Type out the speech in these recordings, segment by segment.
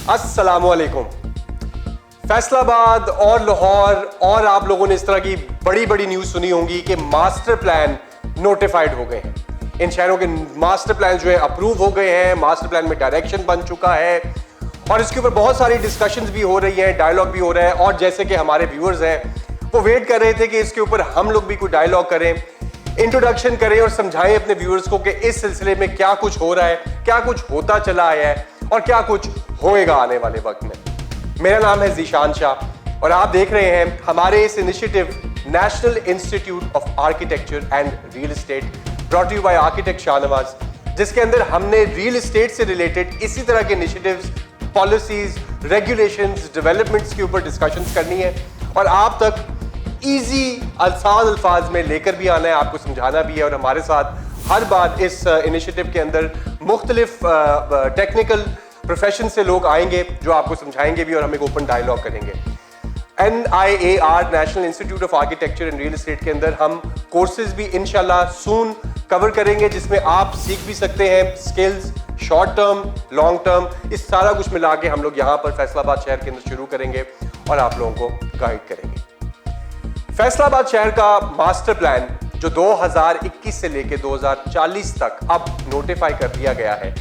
अस्सलामुअलैकुम। फैसलाबाद और लाहौर और आप लोगों ने इस तरह की बड़ी बड़ी न्यूज सुनी होंगी कि मास्टर प्लान नोटिफाइड हो गए हैं। इन शहरों के मास्टर प्लान जो है अप्रूव हो गए हैं, मास्टर प्लान में डायरेक्शन बन चुका है और इसके ऊपर बहुत सारी डिस्कशंस भी हो रही हैं, डायलॉग भी हो रहा है। और जैसे कि हमारे व्यूअर्स हैं वो वेट कर रहे थे कि इसके ऊपर हम लोग भी कोई डायलॉग करें, इंट्रोडक्शन करें और समझाएं अपने व्यूअर्स को कि इस सिलसिले में क्या कुछ हो रहा है, क्या कुछ होता चला आया है और क्या कुछ होएगा आने वाले वक्त में। मेरा नाम है ज़ीशान शाह और आप देख रहे हैं हमारे इस initiative National Institute of Architecture and Real Estate brought you by architect Shahnawaz, जिसके अंदर हमने रियल एस्टेट से रिलेटेड इसी तरह के इनिशिएटिव्स, पॉलिसीज, रेगुलेशंस, डेवलपमेंट्स के ऊपर डिस्कशंस करनी है और आप तक इजी आसान अल्फाज में लेकर भी आना है, आपको समझाना भी है। और हमारे साथ हर बार इस इनिशिएटिव के अंदर मुख्तलिफ टेक्निकल प्रोफेशन से लोग आएंगे जो आपको समझाएंगे भी और हम एक ओपन डायलॉग करेंगे। NIAR national Institute of Architecture and Real estate के अंदर हम कोर्सेज भी इंशाल्लाह सून कवर करेंगे जिसमें आप सीख भी सकते हैं skills, short term, long term, इस सारा कुछ मिला के हम लोग यहाँ पर फैसलाबाद शहर के अंदर शुरू करेंगे और आप लोगों को गाइड करेंगे। फैसलाबाद शहर का मास्टर प्लान जो 2021 से लेके 2040 तक अब नोटिफाई कर दिया गया है,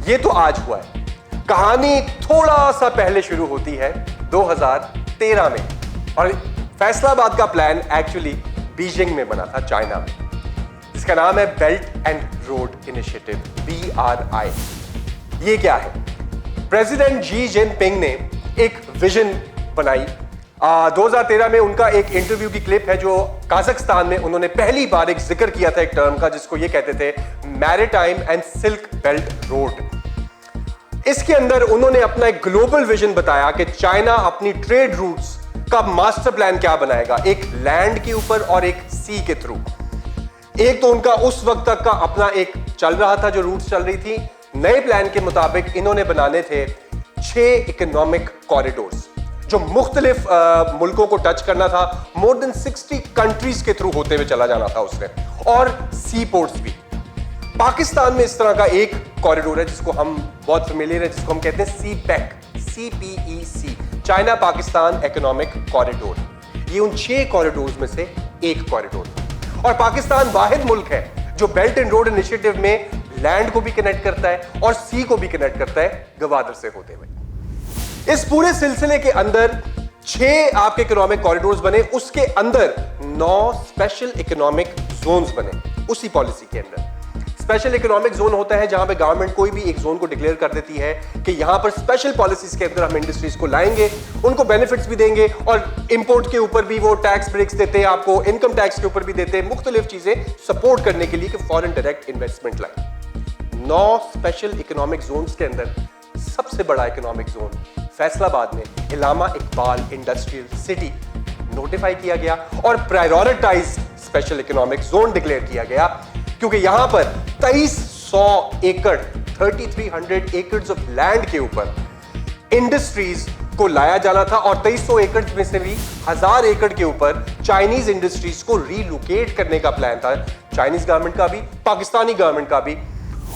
ये तो आज हुआ है। कहानी थोड़ा सा पहले शुरू होती है 2013 में और फैसलाबाद का प्लान एक्चुअली बीजिंग में बना था, चाइना में, जिसका नाम है belt and road initiative, BRI। ये क्या है? प्रेसिडेंट जी जिनपिंग ने एक विजन बनाई। 2013 में उनका एक इंटरव्यू की क्लिप है जो काजाकिस्तान में उन्होंने पहली बार एक जिक्र किया था एक टर्म का जिसको ये कहते थे maritime and silk belt road. इसके अंदर उन्होंने अपना एक ग्लोबल विजन बताया कि चाइना अपनी ट्रेड रूट्स का मास्टर प्लान क्या बनाएगा, एक लैंड के ऊपर और एक सी के थ्रू। एक तो उनका उस वक्त तक का अपना एक चल रहा था जो रूट्स चल रही थी। नए प्लान के मुताबिक इन्होंने बनाने थे 6 इकोनॉमिक कॉरिडोर्स जो मुख्तलिफ मुल्कों को टच करना था। मोर देन 60 कंट्रीज के थ्रू होते हुए चला जाना था उसने, और सी पोर्ट्स भी। पाकिस्तान में इस तरह का एक कॉरिडोर है जिसको हम बहुत फेमिलियर है, जिसको हम कहते हैं CPEC, China Pakistan economic corridor. ये उन 6 कॉरिडोर्स में से एक कॉरिडोर। और पाकिस्तान वाहिद मुल्क है जो बेल्ट एंड रोड इनिशिएटिव में लैंड को भी कनेक्ट करता है और सी को भी कनेक्ट करता है गवादर से होते हुए। इस पूरे सिलसिले के अंदर 6 आपके इकोनॉमिक कॉरिडोर्स बने, उसके अंदर 9 स्पेशल इकोनॉमिक जोन्स बने। उसी पॉलिसी के अंदर स्पेशल इकोनॉमिक जोन होता है जहां पे गवर्नमेंट कोई भी एक जोन को डिक्लेयर कर देती है कि यहां पर स्पेशल पॉलिसीज के अंदर हम इंडस्ट्रीज को लाएंगे, उनको बेनिफिट्स भी देंगे और इंपोर्ट के ऊपर भी वो टैक्स ब्रेक्स देते हैं, आपको इनकम टैक्स के ऊपर भी देते हैं, मुख्तलिफ चीजें सपोर्ट करने के लिए कि फॉरेन डायरेक्ट इन्वेस्टमेंट लाए। 9 स्पेशल इकोनॉमिक जोन्स के अंदर सबसे बड़ा इकोनॉमिक जोन फैसलाबाद में Allama Iqbal Industrial City notify किया गया और prioritise special economic zone declare किया गया, क्योंकि यहां पर 2300 एकड़ 3300 एकड़ ऑफ लैंड के ऊपर इंडस्ट्रीज को लाया जाना था और 2300 एकड़ में से भी 1000 एकड़ के ऊपर चाइनीज इंडस्ट्रीज को रीलोकेट करने का प्लान था, चाइनीज गवर्नमेंट का भी, पाकिस्तानी गवर्नमेंट का भी।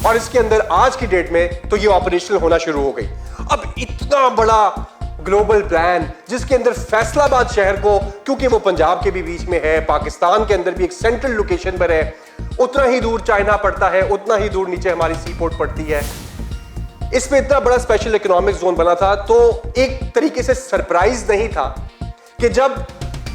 और इसके अंदर आज की डेट में तो ये ऑपरेशनल होना शुरू हो गई। अब इतना बड़ा ग्लोबल प्लान जिसके अंदर फैसलाबाद शहर को, क्योंकि वो पंजाब के भी बीच में है, पाकिस्तान के अंदर भी एक सेंट्रल लोकेशन पर है, उतना ही दूर चाइना पड़ता है, उतना ही दूर नीचे हमारी सी पोर्ट पड़ती है। इस पे इतना बड़ा स्पेशल इकोनॉमिक जोन बना था, तो एक तरीके से सरप्राइज नहीं था कि जब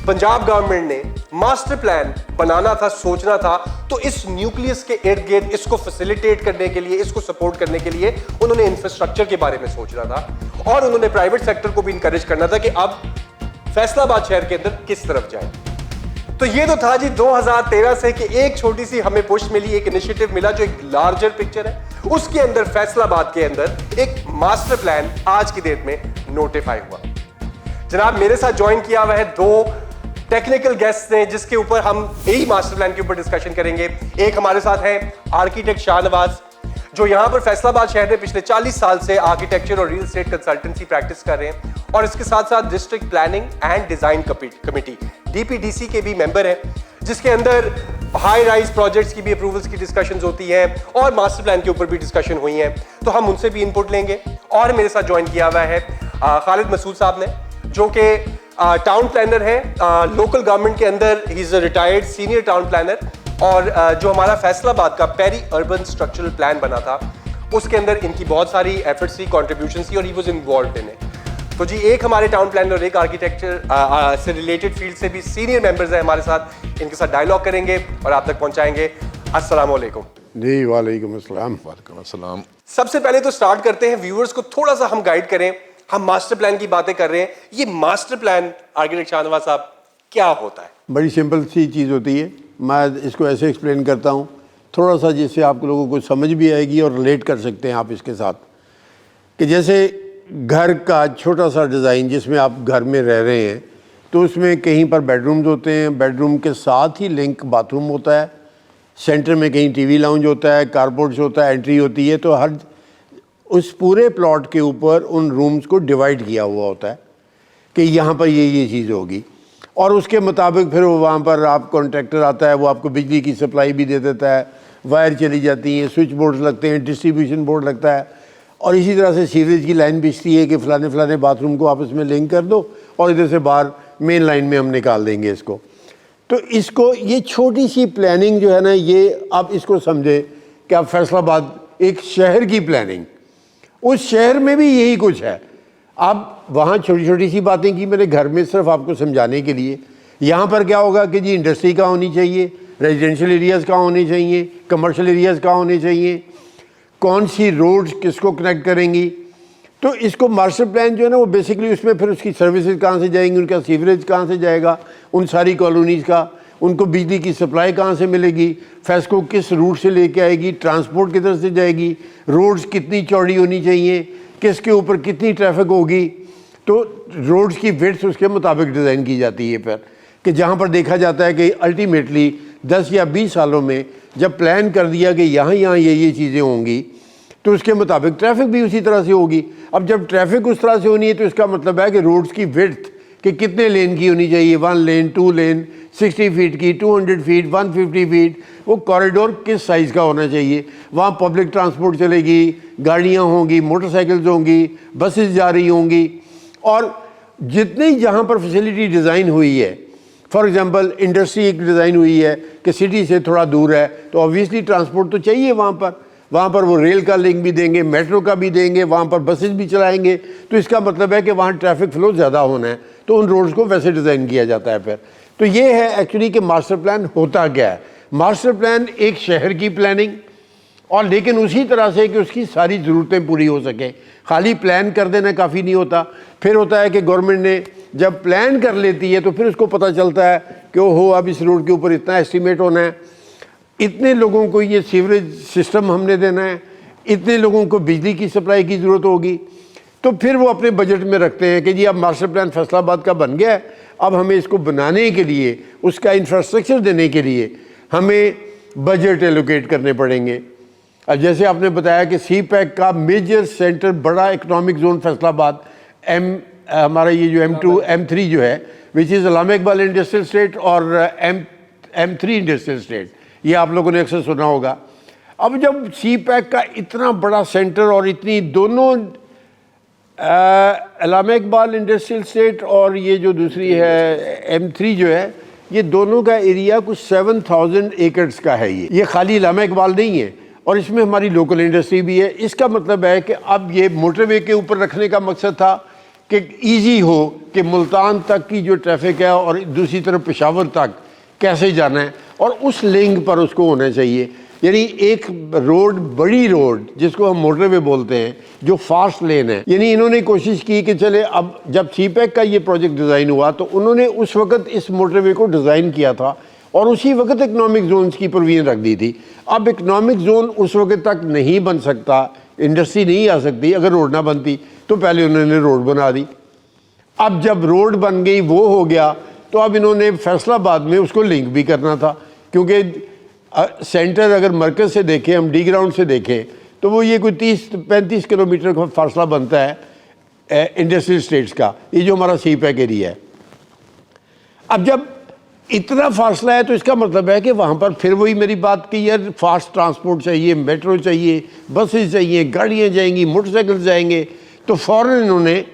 पंजाब गवर्नमेंट ने मास्टर प्लान बनाना था, सोचना था, तो इस न्यूक्लियस के इर्द गिर्द इसको फैसिलिटेट करने के लिए, इसको सपोर्ट करने के लिए उन्होंने इंफ्रास्ट्रक्चर के बारे में सोचना था और उन्होंने प्राइवेट सेक्टर को भी इंकरेज करना था कि अब फैसलाबाद शहर के अंदर किस तरफ जाए। तो ये तो था जी 2013 से कि एक छोटी सी हमें पुश मिली, एक इनिशिएटिव मिला जो एक लार्जर पिक्चर है, उसके अंदर फैसलाबाद के अंदर एक मास्टर प्लान आज की डेट में नोटिफाई हुआ। जनाब मेरे साथ ज्वाइन किया हुआ है 2 टेक्निकल गेस्ट ने जिसके ऊपर हम यही मास्टर प्लान के ऊपर डिस्कशन करेंगे। एक हमारे साथ है आर्किटेक्ट शाहनवाज जो यहां पर फैसलाबाद शहर में पिछले 40 साल से आर्किटेक्चर और रियल एस्टेट कंसल्टेंसी प्रैक्टिस कर रहे हैं और इसके साथ साथ district planning and design committee DPDC के भी मेंबर हैं। जिसके अंदर हाई राइज प्रोजेक्ट्स की भी अप्रूवल्स की डिस्कशंस होती हैं और मास्टर प्लान के ऊपर भी डिस्कशन हुई हैं, तो हम उनसे भी इनपुट लेंगे। और मेरे साथ ज्वाइन किया हुआ है खालिद मसूद साहब ने, जो कि टाउन प्लानर है लोकल गवर्नमेंट के अंदर। He is a retired senior town planner, और जो हमारा फैसलाबाद का पेरी अर्बन स्ट्रक्चरल प्लान बना था उसके अंदर इनकी बहुत सारी एफर्ट्स थी, कॉन्ट्रीब्यूशन थी, और he was involved in it. तो जी, एक हमारे टाउन प्लानर और एक आर्किटेक्चर से रिलेटेड फील्ड से भी सीनियर मेंबर्स हैं हमारे साथ, इनके साथ डायलॉग करेंगे और आप तक पहुंचाएंगे। अस्सलाम वालेकुम। जी वालेकुम अस्सलाम। वालेकुम अस्सलाम। सबसे पहले तो स्टार्ट करते हैं, व्यूअर्स को थोड़ा सा हम गाइड करें। हम मास्टर प्लान की बातें कर रहे हैं, ये मास्टर प्लान आर्किटेक्ट शाहनवाज साहब क्या होता है? बड़ी सिंपल सी चीज़ होती है, मैं इसको ऐसे एक्सप्लेन करता हूँ थोड़ा सा, जिससे आप लोगों को समझ भी आएगी और रिलेट कर सकते हैं आप इसके साथ। कि जैसे घर का छोटा सा डिज़ाइन जिसमें आप घर में रह रहे हैं, तो उसमें कहीं पर बेडरूम्स होते हैं, बेडरूम के साथ ही लिंक बाथरूम होता है, सेंटर में कहीं टीवी लाउंज होता है, कारपोर्ट्स होता है, एंट्री होती है। तो हर उस पूरे प्लॉट के ऊपर उन रूम्स को डिवाइड किया हुआ होता है कि यहाँ पर ये चीज़ होगी, और उसके मुताबिक फिर वहाँ पर आप कॉन्ट्रैक्टर आता है, वो आपको बिजली की सप्लाई भी दे देता है, वायर चली जाती हैं, स्विच बोर्ड लगते हैं, डिस्ट्रीब्यूशन बोर्ड लगता है, और इसी तरह से सीवरेज की लाइन बिछती है कि फ़लाने फ़लाने बाथरूम को आपस में लिंक कर दो और इधर से बाहर मेन लाइन में हम निकाल देंगे इसको। तो इसको ये छोटी सी प्लानिंग जो है ना, ये आप इसको समझे कि आप फैसलाबाद एक शहर की प्लानिंग, उस शहर में भी यही कुछ है। आप वहाँ छोटी छोटी सी बातें की मैंने घर में सिर्फ आपको समझाने के लिए। यहाँ पर क्या होगा कि जी इंडस्ट्री कहाँ होनी चाहिए, रेजिडेंशियल एरियाज़ कहाँ होने चाहिए, कमर्शियल एरियाज़ कहाँ होने चाहिए, कौन सी रोड्स किसको कनेक्ट करेंगी। तो इसको मास्टर प्लान जो है ना, वो बेसिकली उसमें फिर उसकी सर्विसेज कहाँ से जाएंगी, उनका सीवरेज कहाँ से जाएगा, उन सारी कॉलोनीज़ का, उनको बिजली की सप्लाई कहाँ से मिलेगी, फैस्को किस रूट से लेके आएगी, ट्रांसपोर्ट किधर से जाएगी, रोड्स कितनी चौड़ी होनी चाहिए, किसके ऊपर कितनी ट्रैफिक होगी। तो रोड्स की विड्थ उसके मुताबिक डिज़ाइन की जाती है फिर, कि जहाँ पर देखा जाता है कि अल्टीमेटली 10 या 20 सालों में जब प्लान कर दिया कि यहाँ ये चीज़ें होंगी, तो उसके मुताबिक ट्रैफिक भी उसी तरह से होगी। अब जब ट्रैफिक उस तरह से होनी है, तो इसका मतलब है कि रोड्स की विड्थ कि कितने लेन की होनी चाहिए, 1 लेन, 2 लेन, 60 फीट की, 200 फीट, 150 फीट, वो कॉरिडोर किस साइज़ का होना चाहिए। वहाँ पब्लिक ट्रांसपोर्ट चलेगी, गाड़ियाँ होंगी, मोटरसाइकिल्स होंगी, बसेस जा रही होंगी, और जितनी जहाँ पर फैसिलिटी डिज़ाइन हुई है, फॉर एग्जांपल इंडस्ट्री एक डिज़ाइन हुई है कि सिटी से थोड़ा दूर है, तो ऑब्वियसली ट्रांसपोर्ट तो चाहिए वहाँ पर वो रेल का लिंक भी देंगे, मेट्रो का भी देंगे, वहाँ पर बसेस भी चलाएंगे। तो इसका मतलब है कि वहाँ ट्रैफिक फ्लो ज़्यादा होना है, तो उन रोड्स को वैसे डिज़ाइन किया जाता है फिर। तो ये है एक्चुअली कि मास्टर प्लान होता क्या है। मास्टर प्लान एक शहर की प्लानिंग, और लेकिन उसी तरह से कि उसकी सारी ज़रूरतें पूरी हो सकें। खाली प्लान कर देना काफ़ी नहीं होता। फिर होता है कि गवर्नमेंट ने जब प्लान कर लेती है, तो फिर उसको पता चलता है कि ओहो, अब इस रोड के ऊपर इतना एस्टीमेट होना है, इतने लोगों को ये सीवरेज सिस्टम हमने देना है, इतने लोगों को बिजली की सप्लाई की ज़रूरत होगी। तो फिर वो अपने बजट में रखते हैं कि जी अब मास्टर प्लान फैसलाबाद का बन गया है, अब हमें इसको बनाने के लिए, उसका इंफ्रास्ट्रक्चर देने के लिए हमें बजट एलोकेट करने पड़ेंगे। अब जैसे आपने बताया कि सी पैक का मेजर सेंटर, बड़ा इकोनॉमिक जोन फैसलाबाद, हमारा ये जो M2 M3 जो है, which is Allama Iqbal industrial state, और M3 इंडस्ट्रियल स्टेट, ये आप लोगों ने अक्सर सुना होगा। अब जब सी पैक का इतना बड़ा सेंटर और इतनी दोनों अलामा इकबाल इंडस्ट्रियल स्टेट और ये जो दूसरी है M3 जो है, ये दोनों का एरिया कुछ 7000 एकड़्स का है। ये खाली अलामा इकबाल नहीं है, और इसमें हमारी लोकल इंडस्ट्री भी है। इसका मतलब है कि अब ये मोटरवे के ऊपर रखने का मकसद था कि इजी हो कि मुल्तान तक की जो ट्रैफिक है और दूसरी तरफ पेशावर तक कैसे जाना है, और उस लिंक पर उसको होना चाहिए। यानी एक रोड, बड़ी रोड जिसको हम मोटरवे बोलते हैं, जो फास्ट लेन है, यानी इन्होंने कोशिश की कि चले, अब जब सी पैक का ये प्रोजेक्ट डिज़ाइन हुआ, तो उन्होंने उस वक्त इस मोटरवे को डिज़ाइन किया था और उसी वक्त इकनॉमिक जोन्स की प्रोविजन रख दी थी। अब इकनॉमिक जोन उस वक्त तक नहीं बन सकता, इंडस्ट्री नहीं आ सकती अगर रोड ना बनती, तो पहले उन्होंने रोड बना दी। अब जब रोड बन गई, वो हो गया, तो अब इन्होंने फैसलाबाद में उसको लिंक भी करना था, क्योंकि सेंटर अगर मरकज़ से देखें, हम डी ग्राउंड से देखें, तो वो ये कोई 30-35 किलोमीटर का फासला बनता है इंडस्ट्रियल स्टेट्स का, ये जो हमारा सी पैक एरिया है। अब जब इतना फासला है तो इसका मतलब है कि वहाँ पर फिर वही मेरी बात की, यार फास्ट ट्रांसपोर्ट चाहिए, मेट्रो चाहिए, बसेस चाहिए, गाड़ियाँ जाएंगी, मोटरसाइकिल जाएंगे। तो फ़ौरन इन्होंने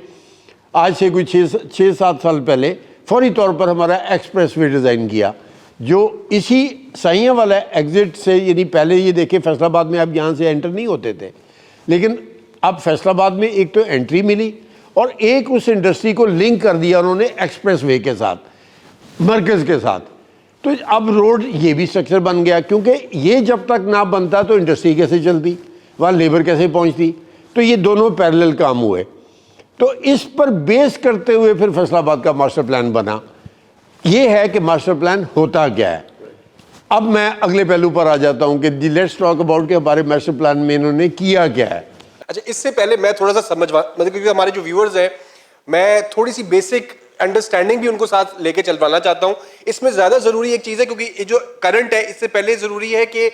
आज से कोई 6-7 साल पहले फौरी तौर पर हमारा एक्सप्रेस वे डिज़ाइन किया, जो इसी साइयाँ वाला एग्ज़िट से, यानी पहले ये देखे फैसलाबाद में आप यहाँ से एंटर नहीं होते थे, लेकिन अब फैसलाबाद में एक तो एंट्री मिली और एक उस इंडस्ट्री को लिंक कर दिया उन्होंने एक्सप्रेस वे के साथ, मरकज़ के साथ। तो अब रोड ये भी स्ट्रक्चर बन गया, क्योंकि ये जब तक ना बनता तो इंडस्ट्री कैसे चलती, वहाँ लेबर कैसे पहुँचती। तो ये दोनों पैरेलल काम हुए। तो इस पर बेस करते हुए फिर फैसलाबाद का मास्टर प्लान बना। ये है कि मास्टर प्लान होता क्या है। अब मैं अगले पहलू पर आ जाता हूँ कि जी लेट्स टॉक अबाउट के हमारे मास्टर प्लान में इन्होंने किया क्या है। अच्छा, इससे पहले मैं थोड़ा सा मतलब क्योंकि हमारे जो व्यूअर्स हैं, मैं थोड़ी सी बेसिक अंडरस्टैंडिंग भी उनको साथ लेके चलवाना चाहता हूं। इसमें ज्यादा जरूरी एक चीज है, क्योंकि ये जो करंट है इससे पहले जरूरी है कि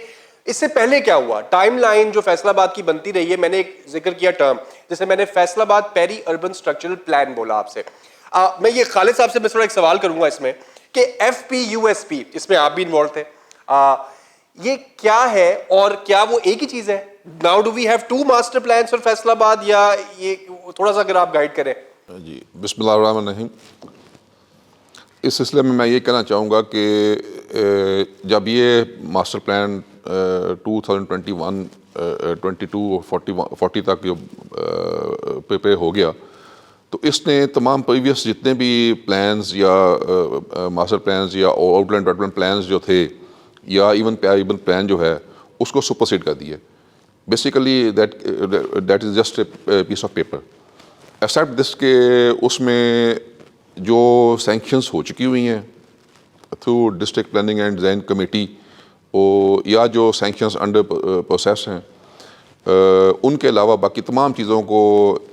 इससे पहले क्या हुआ, टाइमलाइन जो फैसलाबाद की बनती रही है। मैंने एक जिक्र किया टर्म, जैसे मैंने Faisalabad peri urban structural plan बोला आपसे। मैं ये खालिद साहब से मैं थोड़ा एक सवाल करूंगा इसमें कि FPUSP, इसमें आप भी इन्वॉल्व थे, ये क्या है और क्या वो एक ही चीज है? Now do we have two master plans for Faisalabad, या ये थोड़ा सा अगर आप गाइड करें। जी, बिस्मिल्लाहिर्रहमानिर्रहीम। इस सिलसिले में मैं ये कहना चाहूँगा कि जब ये मास्टर प्लान 2021, 22 और 40 तक जो प्रिपेयर हो गया, तो इसने तमाम प्रीवियस जितने भी प्लान्स या मास्टर प्लान्स या आउटलाइन डेवलपमेंट प्लान्स जो थे, या इवन प्लान जो है, उसको सुपरसीड कर दिए। Basically that is just a piece of paper, except this के उसमें जो सैंक्शंस हो चुकी हुई हैं through district planning and design committee, या जो सैंक्शंस अंडर प्रोसेस हैं, उनके अलावा बाकी तमाम चीज़ों को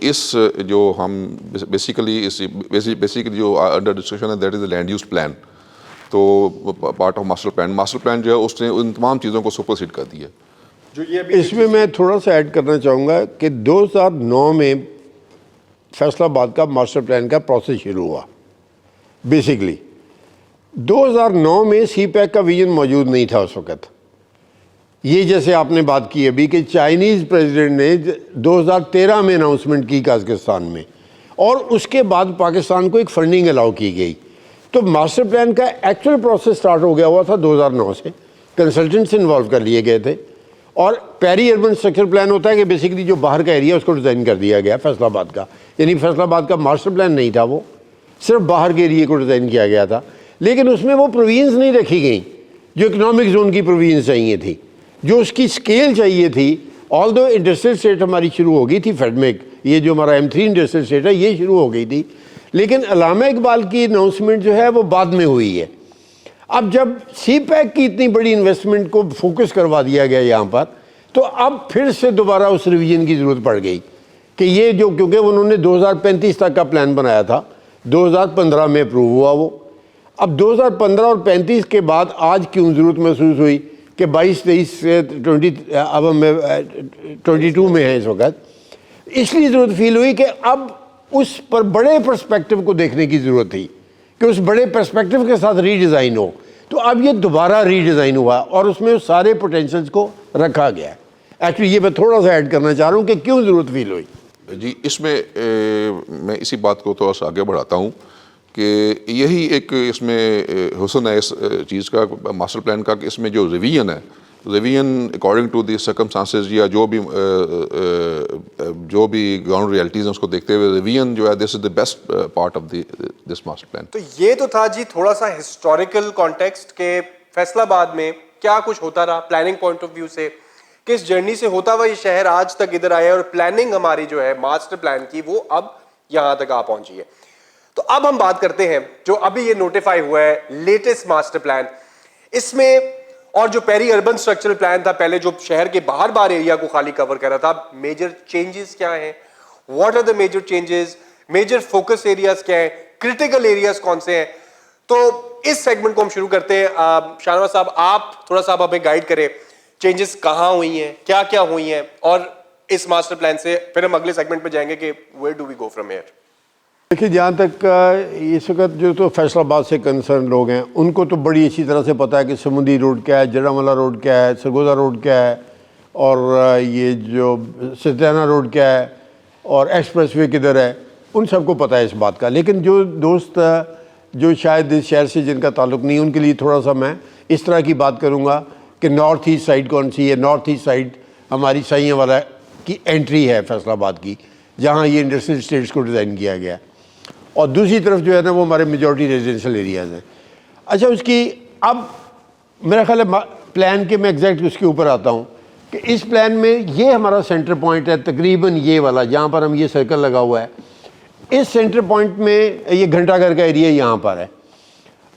इस जो हम बेसिकली जो अंडर डिस्कशन है, that is the land use plan. तो पार्ट ऑफ मास्टर प्लान जो है उसने उन तमाम चीज़ों को सुपरसीड कर दिया। जो ये इसमें मैं थोड़ा सा ऐड करना चाहूँगा कि 2009 में फैसलाबाद का मास्टर प्लान का प्रोसेस शुरू हुआ। बेसिकली 2009 में CPEC का विजन मौजूद नहीं था उस वक़्त। ये जैसे आपने बात की अभी कि चाइनीज़ प्रेसिडेंट ने 2013 में अनाउंसमेंट की कज़ाकिस्तान में, और उसके बाद पाकिस्तान को एक फंडिंग अलाउ की गई। तो मास्टर प्लान का एक्चुअल प्रोसेस स्टार्ट हो गया हुआ था 2009 से, कंसल्टेंट्स इन्वॉल्व कर लिए गए थे। और पेरी अर्बन स्ट्रक्चर प्लान होता है कि बेसिकली जो बाहर का एरिया उसको डिज़ाइन कर दिया गया फैसलाबाद का, यानी फैसलाबाद का मास्टर प्लान नहीं था, वो सिर्फ बाहर के एरिया को डिज़ाइन किया गया था। लेकिन उसमें वो प्रोविजंस नहीं रखी गई जो इकनॉमिक जोन की प्रोविजंस चाहिए थी, जो उसकी स्केल चाहिए थी। ऑल दो इंडस्ट्रियल स्टेट हमारी शुरू हो गई थी, फेडमेक, ये जो हमारा M3 इंडस्ट्रियल स्टेट है ये शुरू हो गई थी, लेकिन अल्लामा इकबाल की अनाउंसमेंट जो है वो बाद में हुई है। अब जब CPEC की इतनी बड़ी इन्वेस्टमेंट को फोकस करवा दिया गया यहाँ पर, तो अब फिर से दोबारा उस रिवीजन की ज़रूरत पड़ गई कि ये जो, क्योंकि उन्होंने 2035 तक का प्लान बनाया था, 2015 में अप्रूव हुआ वो। अब 2015 और 35 के बाद आज क्यों ज़रूरत महसूस हुई कि 22, 23 से 20, अब हम 22 में है इस वक्त, इसलिए ज़रूरत फील हुई कि अब उस पर बड़े पर्सपेक्टिव को देखने की ज़रूरत थी कि उस बड़े पर्सपेक्टिव के साथ रीडिज़ाइन हो। तो अब ये दोबारा रीडिज़ाइन हुआ और उसमें उस सारे पोटेंशियल्स को रखा गया है। एक्चुअली ये मैं थोड़ा सा ऐड करना चाह रहा हूँ कि क्यों ज़रूरत फील हुई। जी, इसमें मैं इसी बात को थोड़ा सा आगे बढ़ाता हूँ कि यही एक इसमें हुस्न है इस चीज़ का, मास्टर प्लान का, कि इसमें जो रिवीजन है, revision according to the circumstances या जो भी ग्राउंड रियलिटीज़ हैं उसको देखते हुए रिवीजन जो है, this is the best part of this master plan. तो ये तो था जी थोड़ा सा हिस्टोरिकल कॉन्टेक्स्ट के फैसलाबाद में क्या कुछ होता रहा प्लानिंग पॉइंट ऑफ व्यू से, किस जर्नी से होता हुआ ये शहर आज तक इधर आया, और प्लानिंग हमारी जो है मास्टर प्लान की वो अब यहां तक आ पहुंची है। तो अब हम बात करते हैं जो अभी ये नोटिफाई हुआ है लेटेस्ट मास्टर प्लान, इसमें और जो पेरी अर्बन स्ट्रक्चरल प्लान था पहले, जो शहर के बाहर बाहर एरिया को खाली कवर कर रहा था, मेजर चेंजेस क्या हैं, what are the major changes, major focus areas क्या हैं, क्रिटिकल एरियाज कौन से हैं। तो इस सेगमेंट को हम शुरू करते हैं। शाहनवाज साहब, आप थोड़ा सा हमें गाइड करें, चेंजेस कहां हुई हैं, क्या क्या हुई हैं, और इस मास्टर प्लान से फिर हम अगले सेगमेंट पे जाएंगे कि where do we go from here. देखिए, जहाँ तक इस वक्त जो तो फैसलाबाद से कंसर्न लोग हैं उनको तो बड़ी अच्छी तरह से पता है कि समुंदी रोड क्या है, जड़ावाला रोड क्या है, सरगोदा रोड क्या है, और ये जो सत्याना रोड क्या है, और एक्सप्रेसवे किधर है, उन सबको पता है इस बात का। लेकिन जो दोस्त जो शायद इस शहर से जिनका ताल्लुक़ नहीं, उनके लिए थोड़ा सा मैं इस तरह की बात करूँगा कि नॉर्थ ईस्ट साइड कौन सी है। नॉर्थ ईस्ट साइड हमारी साइयांवाला की एंट्री है फैसलाबाद की, जहाँ ये इंडस्ट्रियल स्टेट्स को डिज़ाइन किया गया है, और दूसरी तरफ जो है ना वो हमारे मेजॉरिटी रेजिडेंशियल एरियाज़ हैं। अच्छा, उसकी अब मेरा ख्याल है प्लान के मैं एग्जैक्ट उसके ऊपर आता हूँ कि इस प्लान में ये हमारा सेंटर पॉइंट है, तकरीबन ये वाला जहाँ पर हम ये सर्कल लगा हुआ है, इस सेंटर पॉइंट में ये घंटाघर का एरिया यहाँ पर है।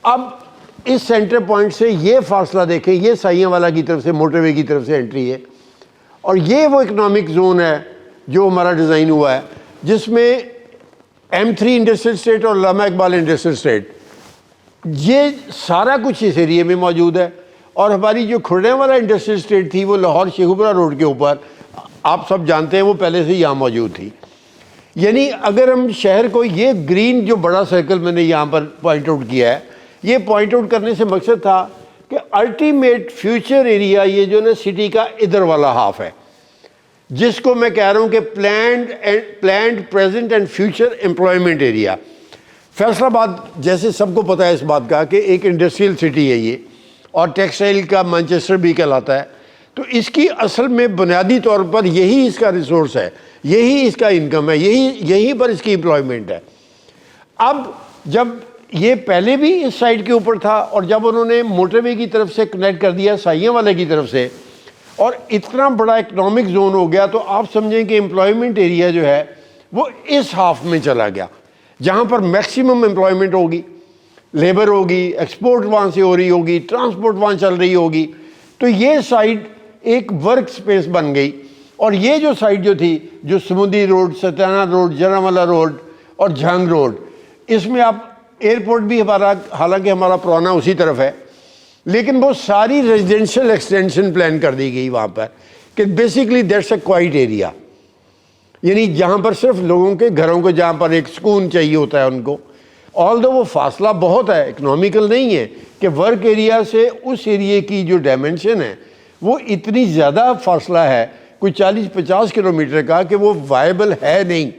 अब इस सेंटर पॉइंट से ये फासला देखें, ये साइयांवाला की तरफ से मोटरवे की तरफ से एंट्री है, और ये वो इकनॉमिक जोन है जो हमारा डिज़ाइन हुआ है, जिसमें M3 इंडस्ट्रियल स्टेट और अल्लामा इकबाल इंडस्ट्रियल स्टेट, ये सारा कुछ इस एरिया में मौजूद है। और हमारी जो खुर्रेवाला इंडस्ट्रियल स्टेट थी वो लाहौर शेखुपुरा रोड के ऊपर, आप सब जानते हैं, वो पहले से यहाँ मौजूद थी। यानी अगर हम शहर को, ये ग्रीन जो बड़ा सर्कल मैंने यहाँ पर पॉइंट आउट किया है, ये पॉइंट आउट करने से मकसद था कि अल्टीमेट फ्यूचर एरिया ये जो ना सिटी का इधर वाला हाफ है, जिसको मैं कह रहा हूँ कि planned present and future employment area. Faisalabad जैसे सबको पता है इस बात का कि एक इंडस्ट्रियल सिटी है ये, और टेक्सटाइल का मैनचेस्टर भी कहलाता है। तो इसकी असल में बुनियादी तौर पर यही इसका रिसोर्स है, यही इसका इनकम है, यहीं पर इसकी एम्प्लॉयमेंट है। अब जब ये पहले भी इस साइड के ऊपर था, और जब उन्होंने मोटरवे की तरफ से कनेक्ट कर दिया साइयांवाला की तरफ से, और इतना बड़ा इकनॉमिक जोन हो गया, तो आप समझें कि एम्प्लॉयमेंट एरिया जो है वो इस हाफ में चला गया, जहाँ पर मैक्सिमम एम्प्लॉयमेंट होगी, लेबर होगी, एक्सपोर्ट वहाँ से हो रही होगी, ट्रांसपोर्ट वहाँ चल रही होगी। तो ये साइड एक वर्क स्पेस बन गई। और ये जो साइड जो थी, जो समुंदी रोड, सत्याना रोड, जड़ावाला रोड और झांग रोड, इसमें आप एयरपोर्ट भी हमारा, हालांकि हमारा पुराना उसी तरफ है, लेकिन वो सारी रेजिडेंशियल एक्सटेंशन प्लान कर दी गई वहाँ पर, कि basically that's a quite area, यानी जहाँ पर सिर्फ लोगों के घरों को, जहाँ पर एक सुकून चाहिए होता है उनको। ऑल्दो वो फासला बहुत है, इकोनॉमिकल नहीं है कि वर्क एरिया से उस एरिया की जो डायमेंशन है वो इतनी ज़्यादा फासला है, कोई 40-50 किलोमीटर का, कि वो वायबल है नहीं।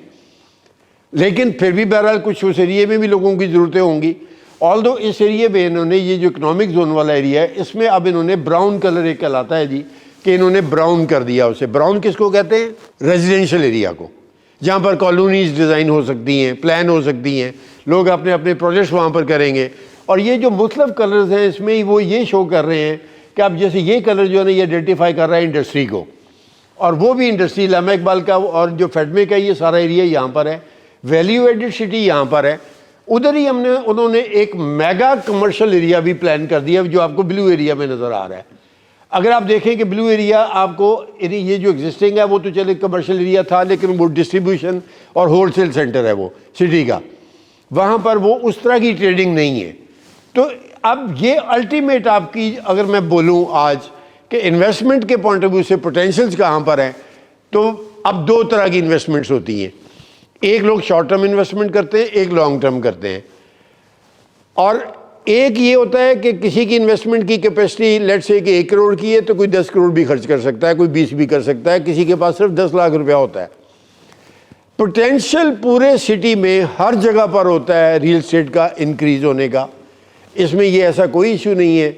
लेकिन फिर भी बहरहाल कुछ उस एरिए में भी लोगों की ज़रूरतें होंगी। ऑल्दो इस एरिए में इन्होंने ये जो इकनॉमिक जोन वाला एरिया है, इसमें अब इन्होंने ब्राउन कलर एक कहलाता है जी, कि इन्होंने ब्राउन कर दिया उसे। ब्राउन किसको कहते हैं? रेजिडेंशियल एरिया को, जहाँ पर कॉलोनीज डिज़ाइन हो सकती हैं, प्लान हो सकती हैं, लोग अपने अपने प्रोजेक्ट्स वहाँ पर करेंगे। और ये जो मुख्तलिफ कलर्स हैं इसमें वो ये शो कर रहे हैं कि अब जैसे ये कलर जो है ना, ये आइडेंटिफाई कर रहा है इंडस्ट्री को, और वो भी इंडस्ट्री अल्लामा इकबाल का और जो फेडमे का ये सारा एरिया यहाँ पर है, वैल्यू एडिड सिटी यहाँ पर है। उधर ही उन्होंने एक मेगा कमर्शियल एरिया भी प्लान कर दिया, जो आपको ब्लू एरिया में नज़र आ रहा है। अगर आप देखें कि ब्लू एरिया आपको, ये जो एग्जिस्टिंग है वो तो चले कमर्शियल एरिया था, लेकिन वो डिस्ट्रीब्यूशन और होलसेल सेंटर है वो सिटी का, वहाँ पर वो उस तरह की ट्रेडिंग नहीं है। तो अब ये अल्टीमेट आपकी, अगर मैं बोलूँ आज कि इन्वेस्टमेंट के पॉइंट ऑफ व्यू से पोटेंशियल्स कहाँ पर हैं, तो अब दो तरह की इन्वेस्टमेंट्स होती हैं। एक लोग शॉर्ट टर्म इन्वेस्टमेंट करते हैं, एक लॉन्ग टर्म करते हैं। और एक ये होता है कि किसी की इन्वेस्टमेंट की कैपेसिटी लेट्स से कि 1 करोड़ की है, तो कोई 10 करोड़ भी खर्च कर सकता है, कोई 20 भी कर सकता है, किसी के पास सिर्फ 10 लाख रुपया होता है। पोटेंशियल पूरे सिटी में हर जगह पर होता है रियल एस्टेट का इंक्रीज होने का। इसमें ये ऐसा कोई इशू नहीं है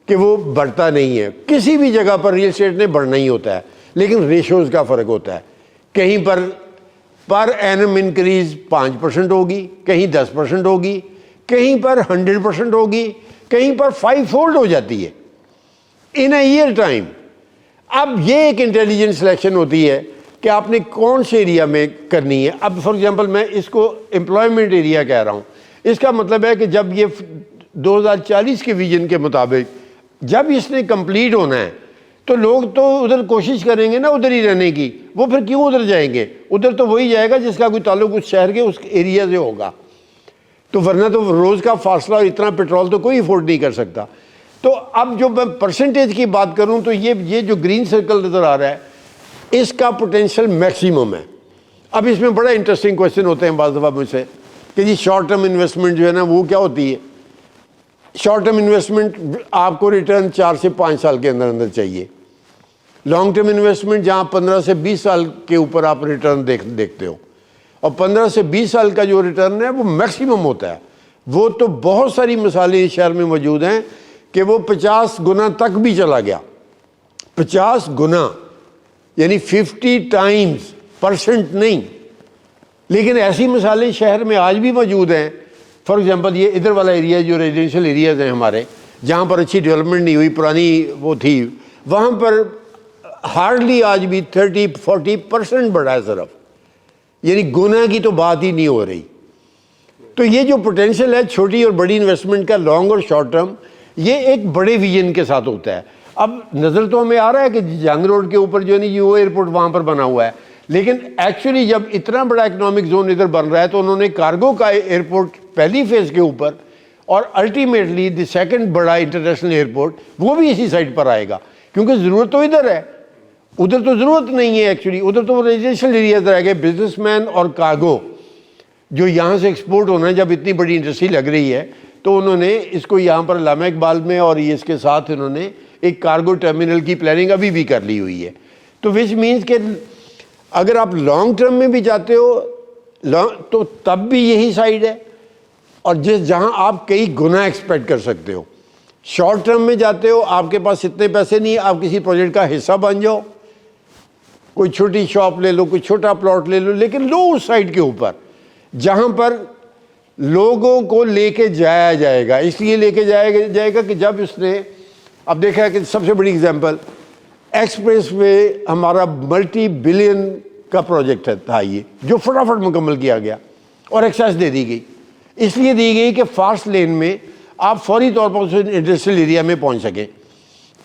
कि वो बढ़ता नहीं है, किसी भी जगह पर रियल एस्टेट ने बढ़ना ही होता है, लेकिन रेशोज़ का फ़र्क होता है। कहीं पर एनम इंक्रीज 5% होगी, कहीं 10% होगी, कहीं पर 100% होगी, कहीं पर 5 फोल्ड हो जाती है इन अ ईयर टाइम। अब ये एक इंटेलिजेंट सिलेक्शन होती है कि आपने कौन से एरिया में करनी है। अब फॉर एग्जांपल मैं इसको एम्प्लॉयमेंट एरिया कह रहा हूँ। इसका मतलब है कि जब ये 2040 के विजन के मुताबिक जब इसने कंप्लीट होना है, तो लोग तो उधर कोशिश करेंगे ना उधर ही रहने की, वो फिर क्यों उधर जाएंगे? उधर तो वही जाएगा जिसका कोई ताल्लुक उस शहर के उस एरिया से होगा। तो वरना तो रोज़ का फासला, इतना पेट्रोल तो कोई अफोर्ड नहीं कर सकता। तो अब जो मैं परसेंटेज की बात करूं, तो ये जो ग्रीन सर्कल नज़र आ रहा है, इसका पोटेंशियल मैक्सिमम है। अब इसमें बड़ा इंटरेस्टिंग क्वेश्चन होते हैं बाज़ दफ़ा मुझसे कि जी शॉर्ट टर्म इन्वेस्टमेंट जो है ना वो क्या होती है। शॉर्ट टर्म इन्वेस्टमेंट आपको रिटर्न 4 से 5 साल के अंदर अंदर चाहिए। लॉन्ग टर्म इन्वेस्टमेंट जहाँ 15 से 20 साल के ऊपर आप रिटर्न देखते हो, और 15 से 20 साल का जो रिटर्न है वो मैक्सिमम होता है। वो तो बहुत सारी मिसालें इस शहर में मौजूद हैं कि वो 50 गुना तक भी चला गया। 50 गुना यानी 50 टाइम्स, परसेंट नहीं, लेकिन ऐसी मिसालें शहर में आज भी मौजूद हैं। फॉर एग्जांपल ये इधर वाला एरिया जो रेजिडेंशियल एरियाज हैं हमारे, जहाँ पर अच्छी डेवलपमेंट नहीं हुई, पुरानी वो थी, वहाँ पर हार्डली आज भी 30-40% बढ़ा है सिर्फ, यानी गुना की तो बात ही नहीं हो रही। तो ये जो पोटेंशियल है छोटी और बड़ी इन्वेस्टमेंट का, लॉन्ग और शॉर्ट टर्म, ये एक बड़े विजन के साथ होता है। अब नज़र तो हमें आ रहा है कि जंग रोड के ऊपर जो नहीं वो एयरपोर्ट वहाँ पर बना हुआ है, लेकिन एक्चुअली जब इतना बड़ा इकोनॉमिक जोन इधर बन रहा है तो उन्होंने कार्गो का एयरपोर्ट पहली फेज़ के ऊपर, और अल्टीमेटली द सेकंड बड़ा इंटरनेशनल एयरपोर्ट वो भी इसी साइड पर आएगा, क्योंकि ज़रूरत तो इधर है, उधर तो ज़रूरत नहीं है एक्चुअली। उधर तो रेजिडेंशियल एरियाज रह गए, बिजनेसमैन और कार्गो जो यहाँ से एक्सपोर्ट होना है। जब इतनी बड़ी इंडस्ट्री लग रही है तो उन्होंने इसको यहाँ पर अल्लामा इकबाल में, और ये इसके साथ उन्होंने एक कार्गो टर्मिनल की प्लानिंग अभी भी कर ली हुई है। तो विच मीन्स कि अगर आप लॉन्ग टर्म में भी जाते हो तो तब भी यही साइड है, और जहाँ आप कई गुना एक्सपेक्ट कर सकते हो। शॉर्ट टर्म में जाते हो, आपके पास इतने पैसे नहीं, आप किसी प्रोजेक्ट का हिस्सा बन जाओ, कोई छोटी शॉप ले लो, कोई छोटा प्लॉट ले लो, लेकिन लो उस साइड के ऊपर जहाँ पर लोगों को लेके जाया जाएगा। इसलिए लेके जाएगा कि जब उसने, अब देखा है कि सबसे बड़ी एग्जांपल एक्सप्रेस वे हमारा मल्टी बिलियन का प्रोजेक्ट था, ये जो फटाफट मुकम्मल किया गया और एक्सेस दे दी गई। इसलिए दी गई कि फास्ट लेन में आप फौरी तौर पर उस इंडस्ट्रियल एरिया में पहुंच सकें।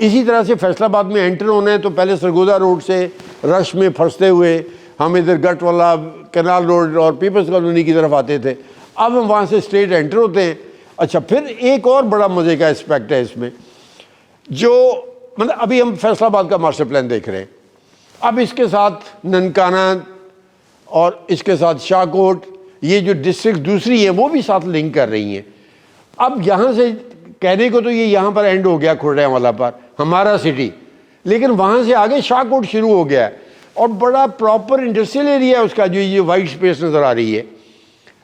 इसी तरह से फैसलाबाद में एंटर होना है तो पहले सरगोदा रोड से रश में फंसते हुए हम इधर गट वाला, कैनाल रोड और पीपल्स कॉलोनी की तरफ आते थे। अब हम वहाँ से स्ट्रेट एंटर होते हैं। अच्छा, फिर एक और बड़ा मज़े का एस्पेक्ट है इसमें, जो मतलब अभी हम फैसलाबाद का मास्टर प्लान देख रहे हैं, अब इसके साथ ननकाना और इसके साथ शाहकोट, ये जो डिस्ट्रिक्ट दूसरी है वो भी साथ लिंक कर रही हैं। अब यहाँ से कहने को तो ये यहाँ पर एंड हो गया खुर्रेवाला पर हमारा सिटी, लेकिन वहाँ से आगे शाहकोट शुरू हो गया है और बड़ा प्रॉपर इंडस्ट्रियल एरिया है उसका, जो ये वाइट स्पेस नज़र आ रही है,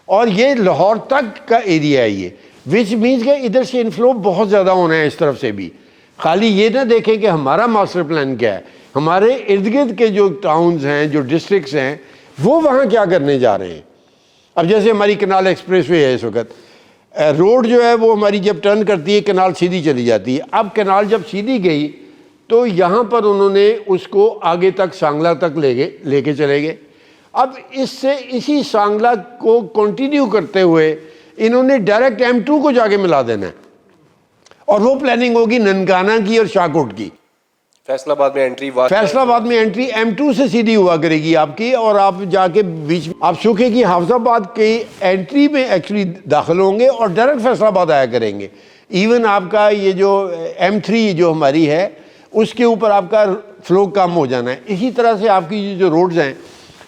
और ये लाहौर तक का एरिया है ये, विच मीन्स के इधर से इनफ्लो बहुत ज़्यादा होना है इस तरफ से भी। खाली ये ना देखें कि हमारा मास्टर प्लान क्या है, हमारे इर्द गिर्द के जो टाउन्स हैं, जो डिस्ट्रिक्ट्स हैं, वो वहाँ क्या करने जा रहे हैं। अब जैसे हमारी कनाल एक्सप्रेस वे है, इस वक्त रोड जो है वो हमारी जब टर्न करती है कनाल सीधी चली जाती है। अब कनाल जब सीधी गई तो यहाँ पर उन्होंने उसको आगे तक सांगला तक लेके चले गए। अब इससे इसी सांगला को कंटिन्यू करते हुए इन्होंने डायरेक्ट M2 को जाके मिला देना है, और वो प्लानिंग होगी ननकाना की और शाहकोट की। फैसलाबाद में एंट्री M2 से सीधी हुआ करेगी आपकी, और आप जाके बीच आप सूखे की हाफजाबाद की एंट्री में एक्चुअली दाखिल होंगे और डायरेक्ट फैसलाबाद आया करेंगे। इवन आपका ये जो M3 जो हमारी है उसके ऊपर आपका फ्लो कम हो जाना है। इसी तरह से आपकी जो रोड्स हैं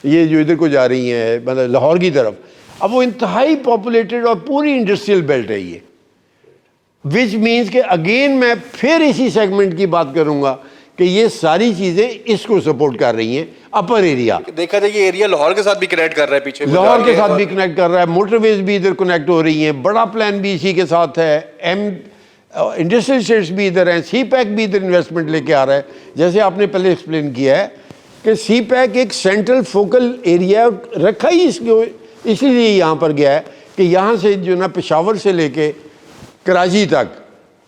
ये जो इधर को जा रही हैं, मतलब लाहौर की तरफ, अब वो इंतहाई पॉपुलेटेड और पूरी इंडस्ट्रियल बेल्ट है ये, विच मीन्स के अगेन मैं फिर इसी सेगमेंट की बात करूंगा कि ये सारी चीज़ें इसको सपोर्ट कर रही हैं। अपर एरिया देखा जाए, ये एरिया लाहौर के साथ भी कनेक्ट कर रहा है, पीछे लाहौर के साथ भी कनेक्ट कर रहा है, मोटरवेज भी इधर कनेक्ट हो रही हैं, बड़ा प्लान भी इसी के साथ है, इंडस्ट्रियल स्टेट्स भी इधर हैं, CPEC भी इधर इन्वेस्टमेंट लेके आ रहा है। जैसे आपने पहले एक्सप्लेन किया है कि CPEC एक सेंट्रल फोकल एरिया रखा ही इसीलिए यहाँ पर गया है कि यहाँ से जो ना पेशावर से लेके कराची तक,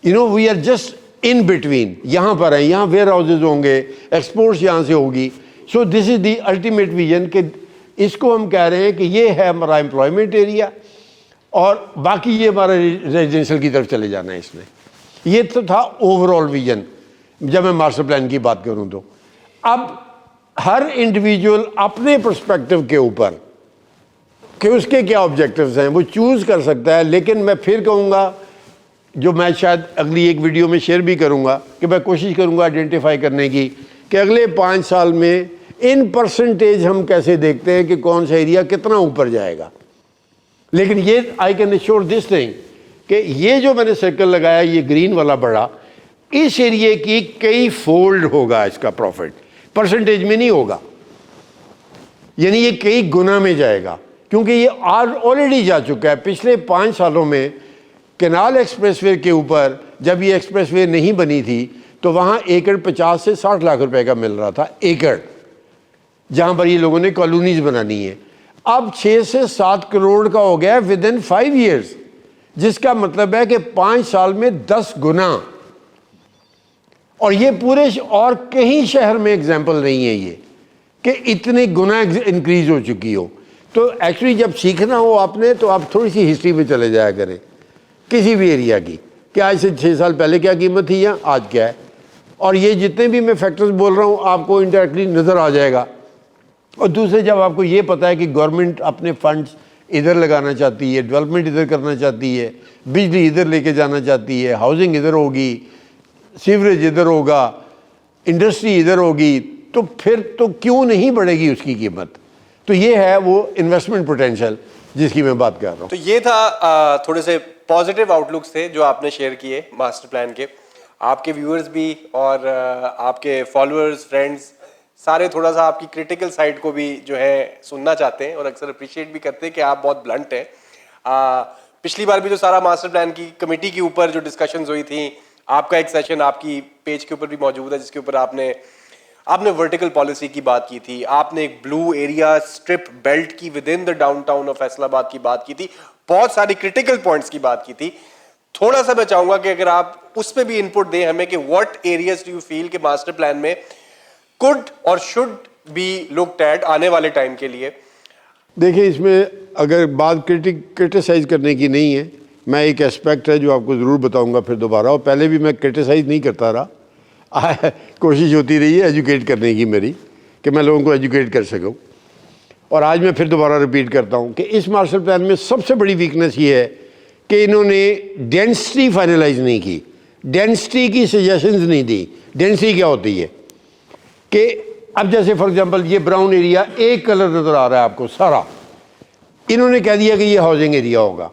we are just in between, यहाँ पर है, यहाँ वेयर हाउसेज होंगे, एक्सपोर्ट्स यहाँ से होगी। So this is the ultimate vision कि इसको हम कह रहे हैं कि ये है हमारा एम्प्लॉयमेंट एरिया, और बाकी ये हमारा रेजिडेंशियल की तरफ चले जाना है इसमें। ये तो था ओवरऑल विजन जब मैं मास्टर प्लान की बात करूं तो। अब हर इंडिविजुअल अपने पर्सपेक्टिव के ऊपर कि उसके क्या ऑब्जेक्टिव्स हैं वो चूज़ कर सकता है, लेकिन मैं फिर कहूँगा, जो मैं शायद अगली एक वीडियो में शेयर भी करूँगा, कि मैं कोशिश करूँगा आइडेंटिफाई करने की कि अगले 5 साल में इन परसेंटेज हम कैसे देखते हैं कि कौन सा एरिया कितना ऊपर जाएगा। लेकिन ये I can assure this thing कि ये जो मैंने सर्कल लगाया, ये ग्रीन वाला बड़ा, इस एरिया की कई फोल्ड होगा इसका प्रॉफिट, परसेंटेज में नहीं होगा, यानी ये कई गुना में जाएगा, क्योंकि ये ऑलरेडी जा चुका है। पिछले 5 सालों में कैनाल एक्सप्रेसवे के ऊपर जब ये एक्सप्रेसवे नहीं बनी थी तो वहाँ एकड़ 50 से 60 लाख रुपए का मिल रहा था एकड़, जहाँ पर ये लोगों ने कॉलोनीज बनानी है। अब 6 से 7 करोड़ का हो गया विद इन 5 ईयर्स, जिसका मतलब है कि 5 साल में 10 गुना। और ये पूरे और कहीं शहर में एग्जाम्पल नहीं है ये कि इतने गुना इंक्रीज हो चुकी हो। तो एक्चुअली जब सीखना हो आपने तो आप थोड़ी सी हिस्ट्री में चले जाया करें किसी भी एरिया की, कि आज से 6 साल पहले क्या कीमत थी या आज क्या है। और ये जितने भी मैं फैक्टर्स बोल रहा हूँ आपको इंडायरेक्टली नज़र आ जाएगा। और दूसरे, जब आपको ये पता है कि गवर्नमेंट अपने फंड्स इधर लगाना चाहती है, डेवलपमेंट इधर करना चाहती है, बिजली इधर लेके जाना चाहती है, हाउसिंग इधर होगी, सीवरेज इधर होगा, इंडस्ट्री इधर होगी, तो फिर तो क्यों नहीं बढ़ेगी उसकी कीमत। तो ये है वो इन्वेस्टमेंट पोटेंशियल जिसकी मैं बात कर रहा हूँ। तो ये था थोड़े से पॉजिटिव आउटलुक्स थे जो आपने शेयर किए मास्टर प्लान के। आपके व्यूअर्स भी और आपके फॉलोअर्स, फ्रेंड्स सारे थोड़ा सा आपकी क्रिटिकल साइड को भी जो है सुनना चाहते हैं और अक्सर अप्रिशिएट भी करते हैं कि आप बहुत ब्लंट हैं। पिछली बार भी जो सारा मास्टर प्लान की कमेटी के ऊपर जो डिस्कशंस हुई थी, आपका एक सेशन आपकी पेज के ऊपर भी मौजूद है जिसके ऊपर आपने वर्टिकल पॉलिसी की बात की थी, आपने एक ब्लू एरिया स्ट्रिप बेल्ट की with in the downtown of Faisalabad की बात की थी, बहुत सारी क्रिटिकल पॉइंट्स की बात की थी। थोड़ा सा मैं चाहूंगा कि अगर आप उस पर भी इनपुट दें हमें कि what areas do you feel कि मास्टर प्लान में कुड और शुड बी लुक्ड एट आने वाले टाइम के लिए। देखिए, इसमें अगर बात क्रिटिसाइज करने की नहीं है, मैं एक एस्पेक्ट है जो आपको ज़रूर बताऊंगा फिर दोबारा, और पहले भी मैं क्रिटिसाइज नहीं करता रहा, कोशिश होती रही है एजुकेट करने की मेरी, कि मैं लोगों को एजुकेट कर सकूं। और आज मैं फिर दोबारा रिपीट करता हूं कि इस मास्टर प्लान में सबसे बड़ी वीकनेस ये है कि इन्होंने डेंसिटी फाइनलाइज नहीं की, डेंसिटी की सजेशंस नहीं दी। डेंसिटी क्या होती है कि अब जैसे फॉर एग्जांपल ये ब्राउन एरिया एक कलर नज़र आ रहा है आपको सारा, इन्होंने कह दिया कि ये हाउसिंग एरिया होगा।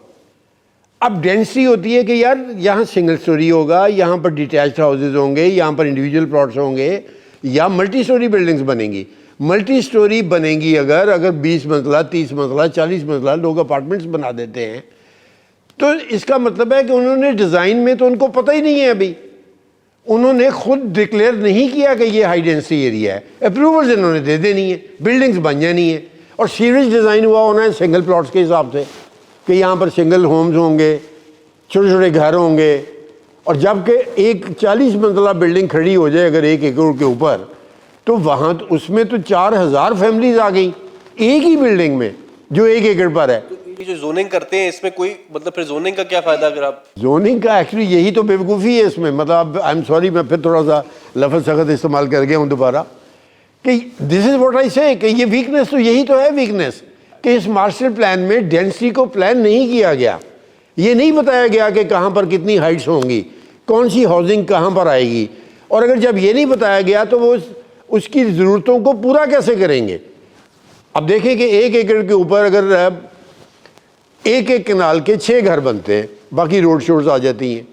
अब डेंसिटी होती है कि यार यहाँ सिंगल स्टोरी होगा, यहाँ पर डिटैच्ड हाउसेज होंगे, यहाँ पर इंडिविजुअल प्लॉट्स होंगे, या मल्टी स्टोरी बिल्डिंग्स बनेंगी। मल्टी स्टोरी बनेंगी अगर 20 मंजिला, 30 मंजिला, 40 मंजिला लोग अपार्टमेंट्स बना देते हैं, तो इसका मतलब है कि उन्होंने डिज़ाइन में तो उनको पता ही नहीं है, अभी उन्होंने खुद डिक्लेयर नहीं किया कि ये हाई डेंसिटी एरिया है, अप्रूवल्स इन्होंने दे देनी है, बिल्डिंग्स बन जानी है। और सीरीज डिज़ाइन हुआ होना है सिंगल प्लॉट्स के हिसाब से कि यहाँ पर सिंगल होम्स होंगे, छोटे छोटे घर होंगे। और जबकि एक 40 मंजिला बिल्डिंग खड़ी हो जाए अगर 1 एकड़ के ऊपर, तो वहाँ तो उसमें तो 4000 फैमिलीज आ गई एक ही बिल्डिंग में जो 1 एकड़ पर है। ये जो जोनिंग करते हैं इसमें कोई मतलब फिर जोनिंग का क्या फायदा? अगर आप जोनिंग का एक्चुअली यही तो बेवकूफ़ी है इसमें, मतलब आई एम सॉरी, मैं फिर थोड़ा सा लफ्ज़ सख्त इस्तेमाल कर गया हूँ दोबारा, कि दिस इज़ व्हाट आई से, कि ये वीकनेस तो यही तो है वीकनेस, कि इस मास्टर प्लान में डेंसिटी को प्लान नहीं किया गया। ये नहीं बताया गया कि कहाँ पर कितनी हाइट्स होंगी, कौन सी हाउसिंग कहाँ पर आएगी। और अगर जब ये नहीं बताया गया तो वो उसकी ज़रूरतों को पूरा कैसे करेंगे। अब देखें कि 1 एकड़ के ऊपर अगर एक कनाल के 6 घर बनते हैं, बाकी रोड शोर्स आ जाती हैं,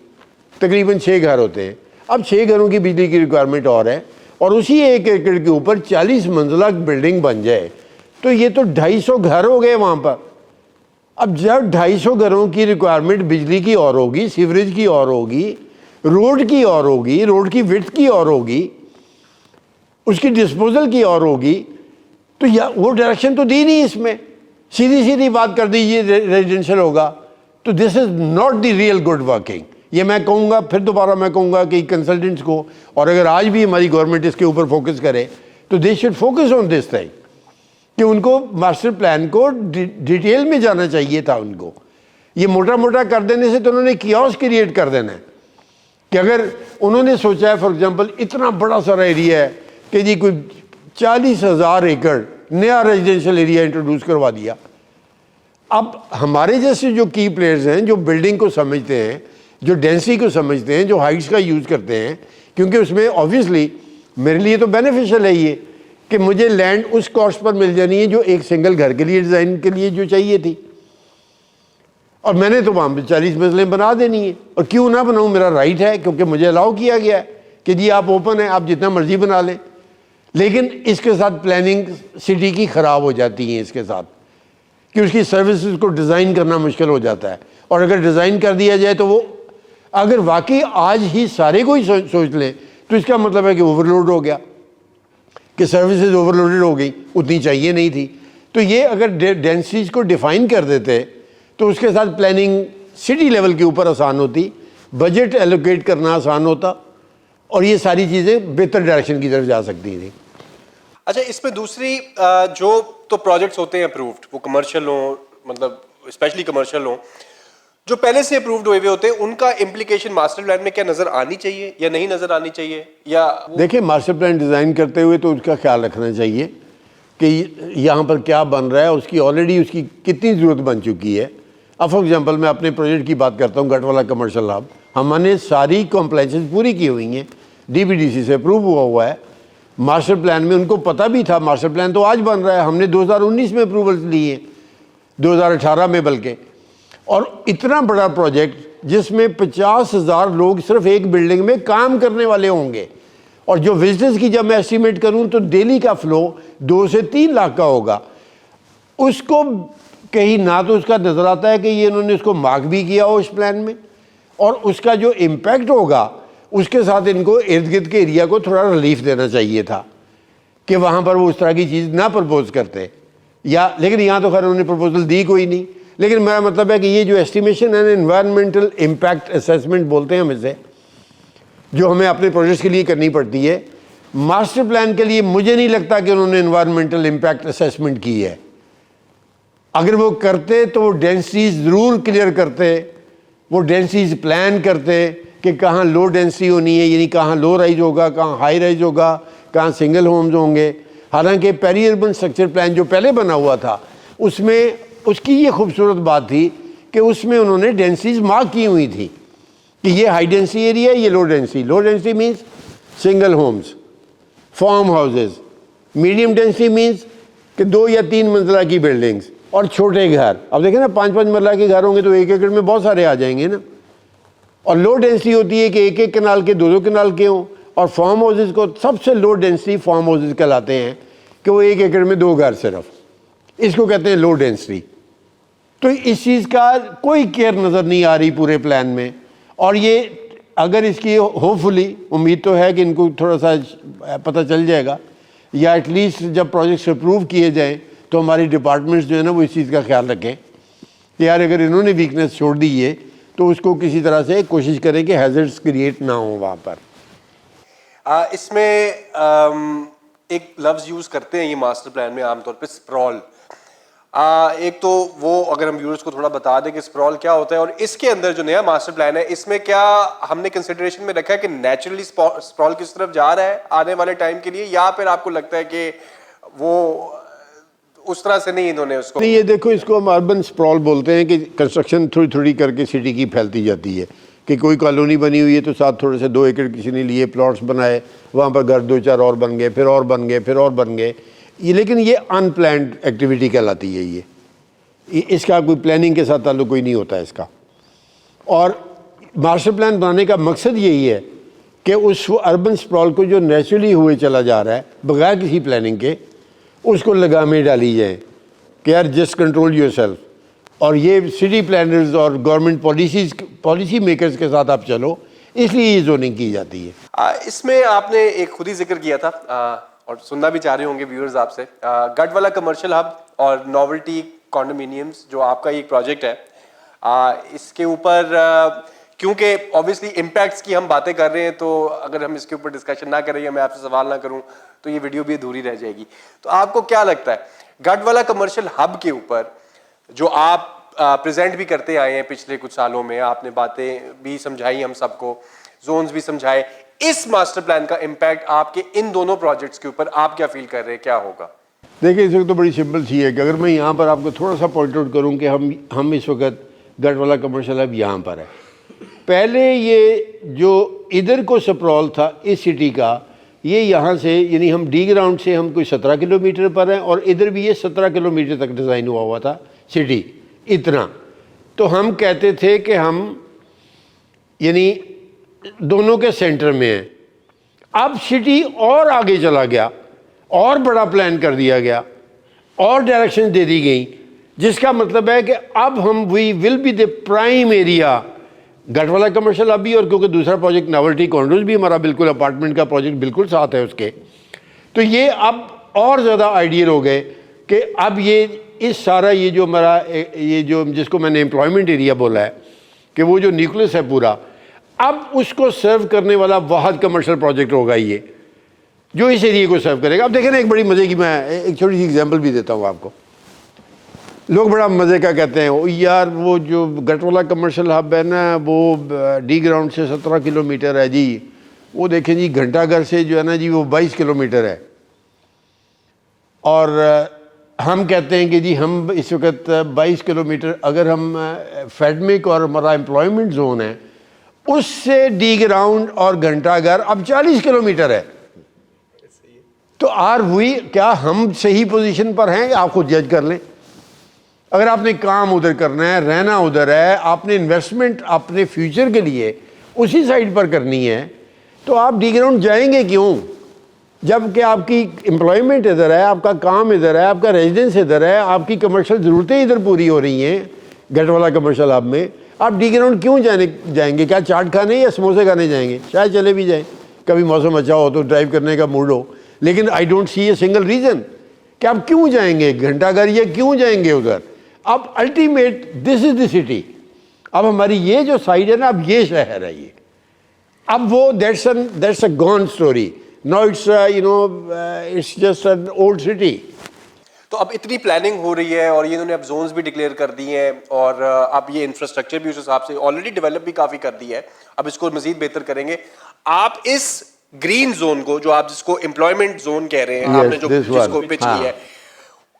तकरीबन 6 घर होते हैं। अब 6 घरों की बिजली की रिक्वायरमेंट और है, और उसी 1 एकड़ के ऊपर 40 मंजिला बिल्डिंग बन जाए तो ये तो 250 घर हो गए वहाँ पर। अब जब 250 घरों की रिक्वायरमेंट बिजली की और होगी, सीवरेज की और होगी, रोड की और होगी, रोड की विड्थ की और होगी, उसकी डिस्पोजल की और होगी, तो या वो डायरेक्शन तो दी नहीं इसमें, सीधी सीधी बात कर दीजिए रेजिडेंशियल होगा। तो this is not the real good working. ये मैं कहूँगा, फिर दोबारा मैं कहूँगा कि कंसल्टेंट्स को, और अगर आज भी हमारी गवर्नमेंट इसके ऊपर फोकस करे तो they should focus on this thing, कि उनको मास्टर प्लान को डिटेल में जाना चाहिए था उनको। ये मोटा मोटा कर देने से तो उन्होंने कियोस्क क्रिएट कर देना है, कि अगर उन्होंने सोचा है फॉर एग्जांपल इतना बड़ा सारा एरिया है कि जी कोई 40,000 एकड़ नया रेजिडेंशियल एरिया इंट्रोड्यूस करवा दिया। अब हमारे जैसे जो की प्लेयर्स हैं, जो बिल्डिंग को समझते हैं, जो डेंसिटी को समझते हैं, जो हाइट्स का यूज़ करते हैं, क्योंकि उसमें ऑब्वियसली मेरे लिए तो बेनिफिशियल है ये कि मुझे लैंड उस कॉस्ट पर मिल जानी है जो एक सिंगल घर के लिए डिज़ाइन के लिए जो चाहिए थी। और मैंने तो वहाँ पर 40 मंजिलें बना देनी है, और क्यों ना बनाऊँ, मेरा राइट है, क्योंकि मुझे अलाउ किया गया है कि जी आप ओपन है, आप जितना मर्जी बना लें। लेकिन इसके साथ प्लानिंग सिटी की ख़राब हो जाती है इसके साथ, कि उसकी सर्विसेज को डिज़ाइन करना मुश्किल हो जाता है। और अगर डिज़ाइन कर दिया जाए तो वो अगर वाकई आज ही सारे को ही सोच लें तो इसका मतलब है कि ओवरलोड हो गया, कि सर्विसेज ओवरलोडेड हो गई, उतनी चाहिए नहीं थी। तो ये अगर डेंसिटीज़ को डिफ़ाइन कर देते तो उसके साथ प्लानिंग सिटी लेवल के ऊपर आसान होती, बजट एलोकेट करना आसान होता, और ये सारी चीज़ें बेहतर डायरेक्शन की तरफ जा सकती थी। अच्छा, इसमें दूसरी जो तो प्रोजेक्ट्स होते हैं अप्रूव्ड, वो कमर्शियल हो, मतलब स्पेशली कमर्शियल हो, जो पहले से अप्रूव्ड हुए होते हैं, उनका इम्प्लीकेशन मास्टर प्लान में क्या नजर आनी चाहिए या नहीं नजर आनी चाहिए? या देखिए, मास्टर प्लान डिज़ाइन करते हुए तो उसका ख्याल रखना चाहिए कि यहाँ पर क्या बन रहा है, उसकी ऑलरेडी उसकी कितनी ज़रूरत बन चुकी है। अब फॉर एग्जांपल मैं अपने प्रोजेक्ट की बात करता हूँ, गढ़वाला कमर्शियल हब, हमने सारी कॉम्प्लाइंसेस पूरी की हुई हैं, डीबीडीसी से अप्रूव हुआ है। मास्टर प्लान में उनको पता भी था, मास्टर प्लान तो आज बन रहा है, हमने 2019 में अप्रूवल लिए हैं, 2018 में बल्कि। और इतना बड़ा प्रोजेक्ट जिसमें 50,000 लोग सिर्फ एक बिल्डिंग में काम करने वाले होंगे, और जो विजिटर्स की जब मैं एस्टिमेट करूं तो डेली का फ्लो 2 से 3 लाख का होगा। उसको कहीं ना तो उसका नज़र आता है कि ये इन्होंने उसको मार्क भी किया हो इस प्लान में, और उसका जो इम्पैक्ट होगा उसके साथ इनको इर्द गिर्द के एरिया को थोड़ा रिलीफ देना चाहिए था कि वहाँ पर वो उस तरह की चीज़ ना प्रपोज करते, या लेकिन यहाँ तो खैर उन्होंने प्रपोजल दी कोई नहीं। लेकिन मेरा मतलब है कि ये जो एस्टिमेशन है, एनवायरमेंटल इम्पैक्ट असेसमेंट बोलते हैं हम इसे, जो हमें अपने प्रोजेक्ट्स के लिए करनी पड़ती है, मास्टर प्लान के लिए मुझे नहीं लगता कि उन्होंने एनवायरमेंटल इम्पैक्ट असेसमेंट की है। अगर वो करते तो वो डेंसिटीज ज़रूर क्लियर करते, वो डेंसिटीज प्लान करते कि कहाँ लो डेंसिटी होनी है, यानी कहाँ लो राइज होगा, कहाँ हाई राइज होगा, कहाँ सिंगल होम्स होंगे। हालांकि पेरी अर्बन स्ट्रक्चर प्लान जो पहले बना हुआ था उसमें उसकी ये खूबसूरत बात थी कि उसमें उन्होंने डेंसिटीज मार्क की हुई थी कि ये हाई डेंसिटी एरिया है, ये low density. Low density means single homes, farm houses. Medium density means कि 2 या 3 मंजिला की बिल्डिंग्स और छोटे घर। अब देखें ना, 5-5 मंजिला के घर होंगे तो 1 एकड़ में बहुत सारे आ जाएंगे ना। और लो डेंसिटी होती है कि 1-1 कनाल के 2-2 कनाल के हों। और फार्म हाउसेज को सबसे लो डेंसिटी फार्म हाउसेज कहलाते हैं कि वो 1 एकड़ में 2 घर सिर्फ, इसको कहते हैं लो डेंसिटी। तो इस चीज़ का कोई केयर नज़र नहीं आ रही पूरे प्लान में। और ये अगर इसकी होपफुली उम्मीद तो है कि इनको थोड़ा सा पता चल जाएगा, या एटलीस्ट जब प्रोजेक्ट्स अप्रूव किए जाएँ तो हमारी डिपार्टमेंट्स जो है ना वो इस चीज़ का ख्याल रखें कि यार अगर इन्होंने वीकनेस छोड़ दी है तो उसको किसी तरह से कोशिश करें कि हैजर्ड्स क्रिएट ना हो वहाँ पर। इसमें एक लफ्ज़ यूज़ करते हैं ये मास्टर प्लान में आमतौर पे, स्प्रॉल। एक तो वो अगर हम व्यूअर्स को थोड़ा बता दें कि स्प्रॉल क्या होता है, और इसके अंदर जो नया मास्टर प्लान है इसमें क्या हमने कंसिडरेशन में रखा है कि नेचुरली स्प्रॉल किस तरफ जा रहा है आने वाले टाइम के लिए, या फिर आपको लगता है कि वो उस तरह से नहीं इन्होंने उसको? नहीं, ये देखो, इसको हम अर्बन स्प्रॉल बोलते हैं कि कंस्ट्रक्शन थोड़ी थोड़ी करके सिटी की फैलती जाती है, कि कोई कॉलोनी बनी हुई है तो साथ थोड़े से 2 एकड़ किसी ने लिए, प्लॉट्स बनाए, वहाँ पर घर 2-4 और बन गए, फिर और बन गए, फिर और बन गए। ये लेकिन ये अनप्लान्ड एक्टिविटी कहलाती है। ये इसका कोई प्लानिंग के साथ ताल्लुक कोई नहीं होता है इसका। और मास्टर प्लान बनाने का मकसद यही है कि उस अर्बन स्प्रॉल को जो नेचुरली हुए चला जा रहा है बगैर किसी प्लानिंग के, उसको लगामें डाली जाए कि यार जस्ट कंट्रोल योरसेल्फ। और ये सिटी प्लानर्स और गवर्नमेंट पॉलिसी मेकर्स के साथ आप चलो, इसलिए ये जोनिंग की जाती है। इसमें आपने एक खुद ही जिक्र किया था और सुनना भी चाह रहे होंगे व्यूअर्स आपसे, गढ़वाला कमर्शियल हब और नोवेल्टी कॉन्डोमिनियम्स जो आपका एक प्रोजेक्ट है, इसके ऊपर क्योंकि ऑब्वियसली इम्पैक्ट्स की हम बातें कर रहे हैं, तो अगर हम इसके ऊपर डिस्कशन ना करें या मैं आपसे सवाल ना करूं तो ये वीडियो भी अधूरी रह जाएगी। तो आपको क्या लगता है गढ़वाला कमर्शियल हब के ऊपर जो आप प्रेजेंट भी करते आए हैं पिछले कुछ सालों में, आपने बातें भी समझाई हम सबको, जोन्स भी समझाए, इस मास्टर प्लान का इम्पैक्ट आपके इन दोनों प्रोजेक्ट्स के ऊपर आप क्या फील कर रहे हैं, क्या होगा? देखिए, इसमें तो बड़ी सिंपल सी है कि अगर मैं यहाँ पर आपको थोड़ा सा पॉइंट आउट करूँ कि हम इस वक्त गढ़वाला कमर्शियल हब यहाँ पर है। पहले ये जो इधर को स्प्रॉल था इस सिटी का, ये यहाँ से यानी हम डी ग्राउंड से हम कोई 17 किलोमीटर पर हैं, और इधर भी ये 17 किलोमीटर तक डिज़ाइन हुआ था सिटी, इतना। तो हम कहते थे कि हम यानी दोनों के सेंटर में हैं। अब सिटी और आगे चला गया और बड़ा प्लान कर दिया गया और डायरेक्शन दे दी गई, जिसका मतलब है कि अब हम we will be the prime area. गढ़वाला कमर्शियल अब भी, और क्योंकि दूसरा प्रोजेक्ट नॉवेल्टी कॉन्डोज भी हमारा बिल्कुल अपार्टमेंट का प्रोजेक्ट बिल्कुल साथ है उसके, तो ये अब और ज़्यादा आइडियल हो गए कि अब ये इस सारा ये जो हमारा ये जो जिसको मैंने एम्प्लॉयमेंट एरिया बोला है कि वो जो न्यूक्लियस है पूरा, अब उसको सर्व करने वाला वाहद कमर्शियल प्रोजेक्ट होगा ये, जो इस एरिया को सर्व करेगा। अब देखें ना, एक बड़ी मज़े की, मैं एक छोटी सी एग्जांपल भी देता हूँ आपको। लोग बड़ा मज़े का कहते हैं, ओ यार वो जो गटवाला कमर्शियल हब है ना, वो डी ग्राउंड से 17 किलोमीटर है जी, वो देखें जी घंटाघर से जो है ना जी वो 22 किलोमीटर है, और हम कहते हैं कि जी हम इस वक्त 22 किलोमीटर, अगर हम फेडमिक और हमारा एम्प्लॉयमेंट जोन है उससे डी ग्राउंड और घंटाघर अब 40 किलोमीटर है। तो आर हुई क्या हम सही पोजीशन पर हैं? आप खुद जज कर लें। अगर आपने काम उधर करना है, रहना उधर है, आपने इन्वेस्टमेंट अपने फ्यूचर के लिए उसी साइड पर करनी है, तो आप डी ग्राउंड जाएंगे क्यों? जबकि आपकी एम्प्लॉयमेंट इधर है, आपका काम इधर है, आपका रेजिडेंस इधर है, आपकी कमर्शियल ज़रूरतें इधर पूरी हो रही हैं गढ़वाला कमर्शियल हब में, आप डी ग्राउंड क्यों जाएंगे? क्या चाट खाने या समोसे खाने जाएंगे? शायद चले भी जाएं, कभी मौसम अच्छा हो तो ड्राइव करने का मूड हो, लेकिन I don't see a single reason कि आप क्यों जाएंगे घंटाघर या क्यों जाएंगे उधर। अब ultimate this is the city. अब हमारी ये जो साइड है ना, अब ये शहर है ये, अब वो that's a gone story. Now it's it's just an old city. तो अब इतनी प्लानिंग हो रही है और ये इन्होंने अब जोन्स भी डिक्लेयर कर दी हैं, और अब ये इंफ्रास्ट्रक्चर भी उस हिसाब से ऑलरेडी डेवलप भी काफी कर दी है, अब इसको मजीद बेहतर करेंगे। आप इस ग्रीन जोन को, जो आप जिसको एम्प्लॉयमेंट जोन कह रहे हैं, Yes, आपने जो जिसको पिच किया है,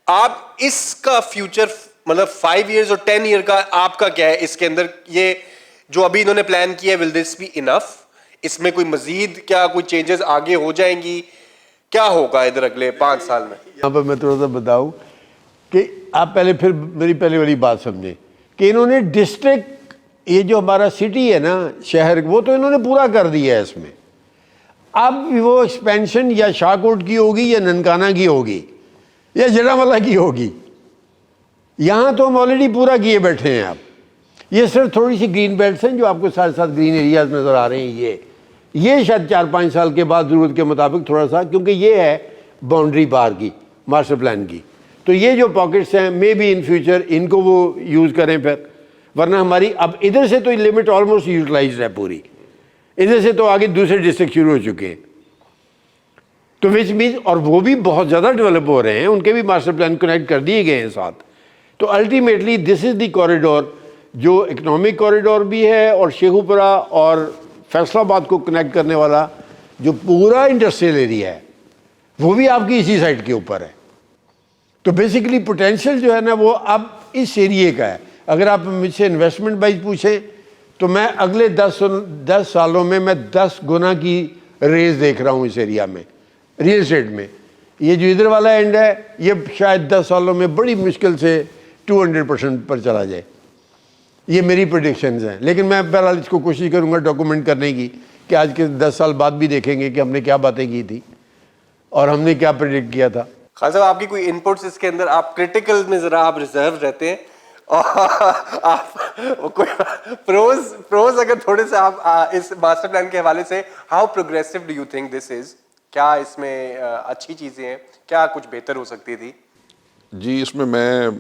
आप इसका फ्यूचर मतलब 5 years और 10 year का आपका क्या है इसके अंदर? ये जो अभी इन्होंने प्लान किया है, विल दिस बी इनफ? इसमें कोई मजीद क्या कोई चेंजेस आगे हो जाएंगी? क्या होगा इधर अगले 5 साल में? यहाँ पर मैं थोड़ा सा बताऊँ कि आप पहले फिर मेरी पहले वाली बात समझें कि इन्होंने डिस्ट्रिक्ट, ये जो हमारा सिटी है ना, शहर, वो तो इन्होंने पूरा कर दिया है इसमें। अब वो एक्सपेंशन या शाहकोट की होगी या ननकाना की होगी या जड़ावाला की होगी, यहाँ तो हम ऑलरेडी पूरा किए बैठे हैं। आप ये सिर्फ थोड़ी सी ग्रीन बेल्ट्स हैं जो आपको साथ साथ ग्रीन एरियाज नज़र आ रहे हैं, ये शायद 4-5 साल के बाद ज़रूरत के मुताबिक थोड़ा सा, क्योंकि ये है बाउंड्री पार की मास्टर प्लान की, तो ये जो पॉकेट्स हैं मे बी इन फ्यूचर इनको वो यूज़ करें फिर, वरना हमारी अब इधर से तो लिमिट ऑलमोस्ट यूटिलाइज्ड है पूरी, इधर से तो आगे दूसरे डिस्ट्रिक्ट शुरू हो चुके हैं, तो विच मीन्स, और वो भी बहुत ज़्यादा डेवलप हो रहे हैं, उनके भी मास्टर प्लान कनेक्ट कर दिए गए हैं साथ। तो ultimately this is the corridor जो इकोनॉमिक कॉरिडोर भी है, और शेखुपुरा और फैसलाबाद को कनेक्ट करने वाला जो पूरा इंडस्ट्रियल एरिया है वो भी आपकी इसी साइड के ऊपर है। तो बेसिकली पोटेंशियल जो है ना वो अब इस एरिए का है। अगर आप मुझसे इन्वेस्टमेंट वाइज पूछें तो मैं अगले 10 सालों में मैं 10 गुना की रेज देख रहा हूँ इस एरिया में, रियल एस्टेट में। ये जो इधर वाला एंड है ये शायद 10 सालों में बड़ी मुश्किल से 200% पर चला जाए, ये मेरी प्रेडिक्शंस हैं। लेकिन मैं बहरहाल इसको कोशिश करूंगा डॉक्यूमेंट करने की कि आज के 10 साल बाद भी देखेंगे कि हमने क्या बातें की थी और हमने क्या प्रेडिक्ट किया था। खान साहब, आपकी कोई इनपुट्स इसके अंदर? आप क्रिटिकल में जरा आप रिजर्व रहते हैं, और आप कोई प्रोज अगर थोड़े से आप इस मास्टर प्लान के हवाले से, how progressive do you think this is? क्या इसमें अच्छी चीजें हैं, क्या कुछ बेहतर हो सकती थी? जी, इसमें मैं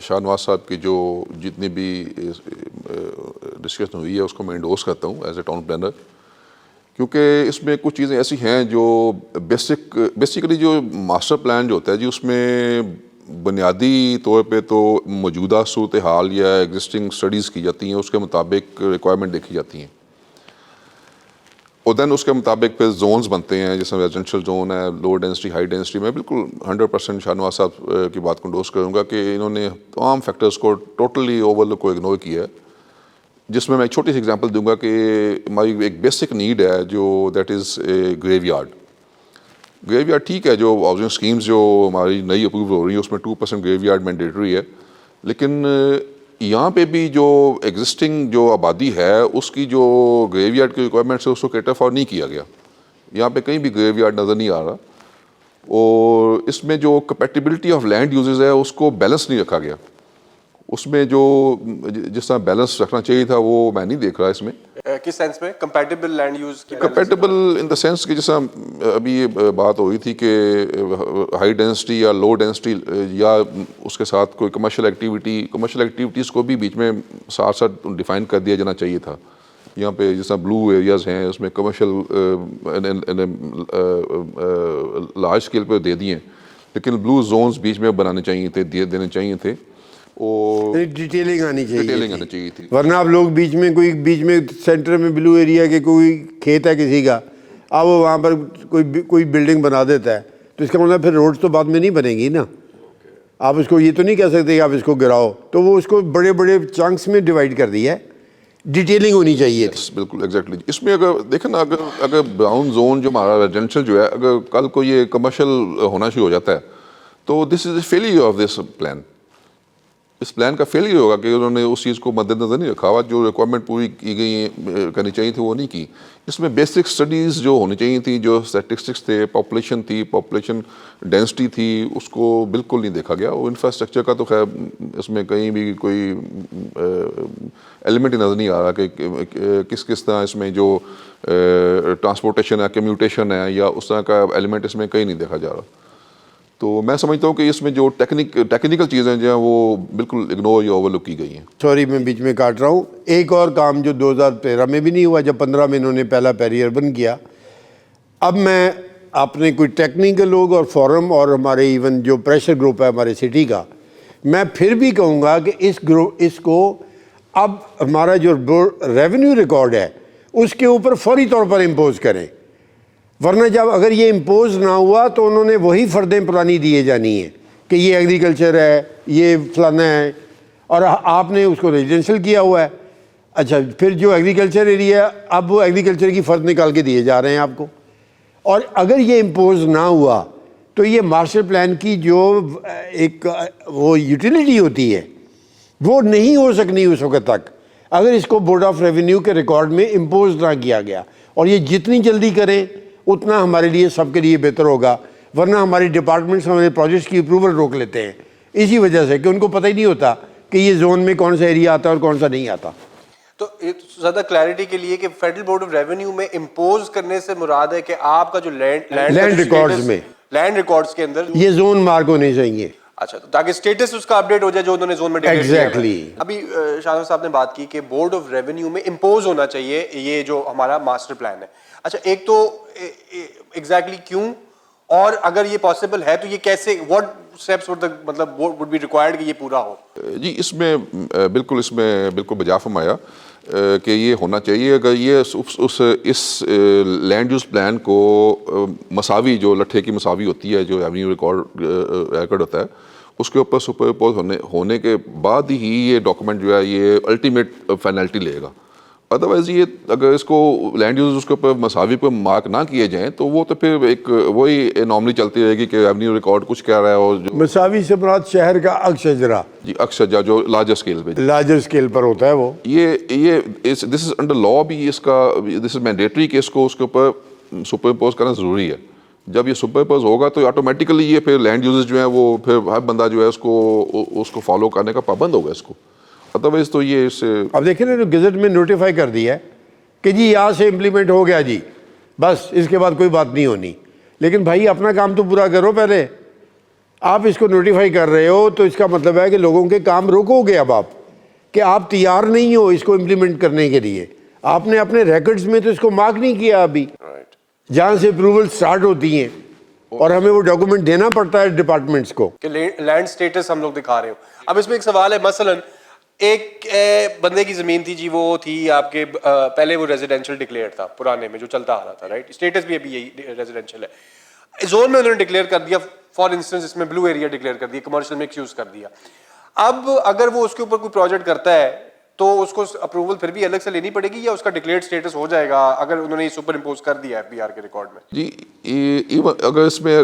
शाहनवाज साहब की जो जितनी भी डिस्कशन हुई है उसको मैं इंडोर्स करता हूँ एज ए टाउन प्लानर, क्योंकि इसमें कुछ चीज़ें ऐसी हैं जो बेसिकली जो मास्टर प्लान जो होता है जी, उसमें बुनियादी तौर पे तो मौजूदा सूरत हाल या एग्जिस्टिंग स्टडीज़ की जाती हैं, उसके मुताबिक रिक्वायरमेंट देखी जाती हैं, और दैन उसके मुताबिक फिर जोन्स बनते हैं, जैसे रेजिडेंशियल जोन है, लो डेंसिटी, हाई डेंसिटी। मैं बिल्कुल 100% शाहनवाज साहब की बात को इंडोर्स करूँगा कि इन्होंने तमाम फैक्टर्स को टोटली ओवरलुक को इग्नोर किया है, जिसमें मैं एक छोटी सी एग्जांपल दूंगा कि हमारी एक बेसिक नीड है जो that is a graveyard. Graveyard ठीक है, जो हाउसिंग स्कीम्स जो हमारी नई अप्रूव हो रही है उसमें 2% ग्रेवयार्ड मैंडेटरी है, लेकिन यहाँ पे भी जो एग्जिस्टिंग जो आबादी है उसकी जो ग्रेवयार्ड की रिक्वायरमेंट्स है उसको कैटर फॉर नहीं किया गया। यहाँ पे कहीं भी ग्रेवयार्ड नज़र नहीं आ रहा, और इसमें जो कंपैटिबिलिटी ऑफ लैंड यूजेस है उसको बैलेंस नहीं रखा गया। उसमें जो जिस तरह बैलेंस रखना चाहिए था वो मैं नहीं देख रहा इसमें। किस सेंस में कंपैटिबल लैंड यूज की? कंपैटिबल इन द सेंस कि जैसा अभी ये बात हो रही थी कि हाई डेंसिटी या लो डेंसिटी या उसके साथ कोई कमर्शियल एक्टिविटीज़ को भी बीच में साथ साथ डिफाइन कर दिया जाना चाहिए था। यहाँ पे जैसा ब्लू एरियाज़ हैं उसमें कमर्शियल लार्ज स्केल पे दे दिए, लेकिन ब्लू जोन्स बीच में बनाने चाहिए थे, देने चाहिए थे, और डिटेलिंग आनी चाहिए थी। वरना आप लोग बीच में सेंटर में ब्लू एरिया के कोई खेत है किसी का, अब वो वहाँ पर कोई बिल्डिंग बना देता है, तो इसका मतलब फिर रोड तो बाद में नहीं बनेगी ना। आप उसको ये तो नहीं कह सकते कि आप इसको गिराओ, तो वो उसको बड़े बड़े चंक्स में डिवाइड कर दिया है। डिटेलिंग होनी चाहिए थी। बिल्कुल एग्जैक्टली। इसमें अगर देखें ना, अगर ब्राउन जोन जो हमारा रेजिडेंशियल जो है, अगर कल को ये कमर्शियल होना शुरू हो जाता है तो this is a failure of this plan. इस प्लान का फेलियर होगा कि उन्होंने उस चीज़ को मद्देनजर नहीं रखा हुआ, जो रिक्वायरमेंट पूरी की गई करनी चाहिए थी वो नहीं की। इसमें बेसिक स्टडीज़ जो होनी चाहिए थी, जो स्टैटिस्टिक्स थे, पॉपुलेशन डेंसिटी थी, उसको बिल्कुल नहीं देखा गया। और इंफ्रास्ट्रक्चर का तो खैर इसमें कहीं भी कोई एलिमेंट ही नज़र नहीं आ रहा कि किस तरह इसमें जो ट्रांसपोर्टेशन है, कम्यूटेशन है, या उस तरह का एलिमेंट इसमें कहीं नहीं देखा जा रहा। तो मैं समझता हूँ कि इसमें जो टेक्निकल चीज़ें जो हैं वो बिल्कुल इग्नोर या ओवरलुक की गई हैं। सॉरी मैं बीच में काट रहा हूँ। एक और काम जो 2013 में भी नहीं हुआ, जब 15 में इन्होंने पहला बैरियर बंद किया। अब मैं अपने कोई टेक्निकल लोग और फोरम और हमारे इवन जो प्रेशर ग्रुप है हमारे सिटी का, मैं फिर भी कहूँगा कि इसको अब हमारा जो रेवेन्यू रिकॉर्ड है उसके ऊपर फौरी तौर पर इम्पोज करें, वरना जब अगर ये इम्पोज ना हुआ तो उन्होंने वही फर्दें पुरानी दिए जानी है कि ये एग्रीकल्चर है, ये फलाना है, और आपने उसको रेजिडेंशियल किया हुआ है। अच्छा, फिर जो एग्रीकल्चर एरिया, अब वो एग्रीकल्चर की फ़र्द निकाल के दिए जा रहे हैं आपको। और अगर ये इम्पोज ना हुआ तो ये मास्टर प्लान की जो एक वो यूटिलिटी होती है वो नहीं हो सकनी उस वक्त तक, अगर इसको बोर्ड ऑफ रेवेन्यू के रिकॉर्ड में इम्पोज ना किया गया। और ये जितनी जल्दी करें उतना हमारे लिए, सबके लिए बेहतर होगा, वरना हमारी डिपार्टमेंट्स हमारे प्रोजेक्ट्स की अप्रूवल रोक लेते हैं इसी वजह से कि उनको पता ही नहीं होता कि ये जोन में कौन सा एरिया आता है और कौन सा नहीं आता। तो ज़्यादा क्लैरिटी के लिए कि फेडरल बोर्ड ऑफ रेवेन्यू में इम्पोज करने से मुराद है कि आपका जो लैंड रिकॉर्ड्स में, लैंड रिकॉर्ड्स के अंदर ये जोन मार्क होने चाहिए। अच्छा, तो ताकि स्टेटस उसका अपडेट हो जाए जो उन्होंने जोन में डिक्लेयर किया है। अभी शाहनवाज साहब ने बात की कि बोर्ड ऑफ रेवेन्यू में इम्पोज होना चाहिए ये जो हमारा मास्टर प्लान है। अच्छा, एक तो एग्जैक्टली क्यों, और अगर ये पॉसिबल है तो ये कैसे, what steps would be required कि ये पूरा हो? जी, इसमें बिल्कुल बजा फरमाया कि ये होना चाहिए। अगर ये इस लैंड यूज़ प्लान को मसावी, जो लट्ठे की मसावी होती है, जो रेवेन्यू रिकॉर्ड होता है, उसके ऊपर सुपरइम्पोज होने के बाद ही ये डॉक्यूमेंट जो है ये अल्टीमेट फाइनलिटी लेगा। अदरवाइज ये अगर इसको लैंड यूज उसके ऊपर मसावी पर मार्क ना किए जाएं तो वो तो फिर एक वही नॉर्मली चलती रहेगी कि रेवेन्यू रिकॉर्ड कुछ कह रहा है, और जो मसावी से मुराद शहर का अक्षजरा, जी अक्षर जो लार्जर स्केल पर होता है वो, दिस इज अंडर लॉ भी इसका, दिस इज मैंडेटरी कि इसको उसके ऊपर सुपर इम्पोज करना ज़रूरी है। जब ये सुपर इम्पोज होगा तो ऑटोमेटिकली ये फिर लैंड यूजेस जो है वो फिर हर बंदा जो है उसको फॉलो करने का पाबंद होगा इसको। अदरवाइज तो ये इससे अब देखिए ना, गजट में नोटिफाई कर दिया है कि जी यहाँ से इम्प्लीमेंट हो गया जी, बस इसके बाद कोई बात नहीं होनी। लेकिन भाई अपना काम तो पूरा करो पहले। आप इसको नोटिफाई कर रहे हो तो इसका मतलब है कि लोगों के काम रोकोगे अब आप, कि आप तैयार नहीं हो इसको इम्प्लीमेंट करने के लिए। आपने अपने रिकॉर्ड्स में तो इसको मार्क नहीं किया अभी, जहाँ से अप्रूवल स्टार्ट होती हैं, और हमें वो डॉक्यूमेंट देना पड़ता है डिपार्टमेंट्स को कि लैंड स्टेटस हम लोग दिखा रहे हो। अब इसमें एक सवाल है, मसलन एक बंदे की जमीन थी जी, वो थी आपके पहले वो रेजिडेंशियल डिक्लेयर था पुराने में जो चलता आ रहा था, राइट, स्टेटस भी अभी यही रेजिडेंशियल है। जोन में उन्होंने डिक्लेयर कर दिया, फॉर इंस्टेंस इसमें ब्लू एरिया डिक्लेयर कर दिया, कमर्शियल मिक्स यूज कर दिया। अब अगर वो उसके ऊपर कोई प्रोजेक्ट करता है तो उसको अप्रूवल फिर भी अलग से लेनी पड़ेगी, या उसका डिक्लेयर्ड स्टेटस हो जाएगा अगर उन्होंने सुपर इम्पोज कर दिया एफबीआर के रिकॉर्ड में? जी, अगर इसमें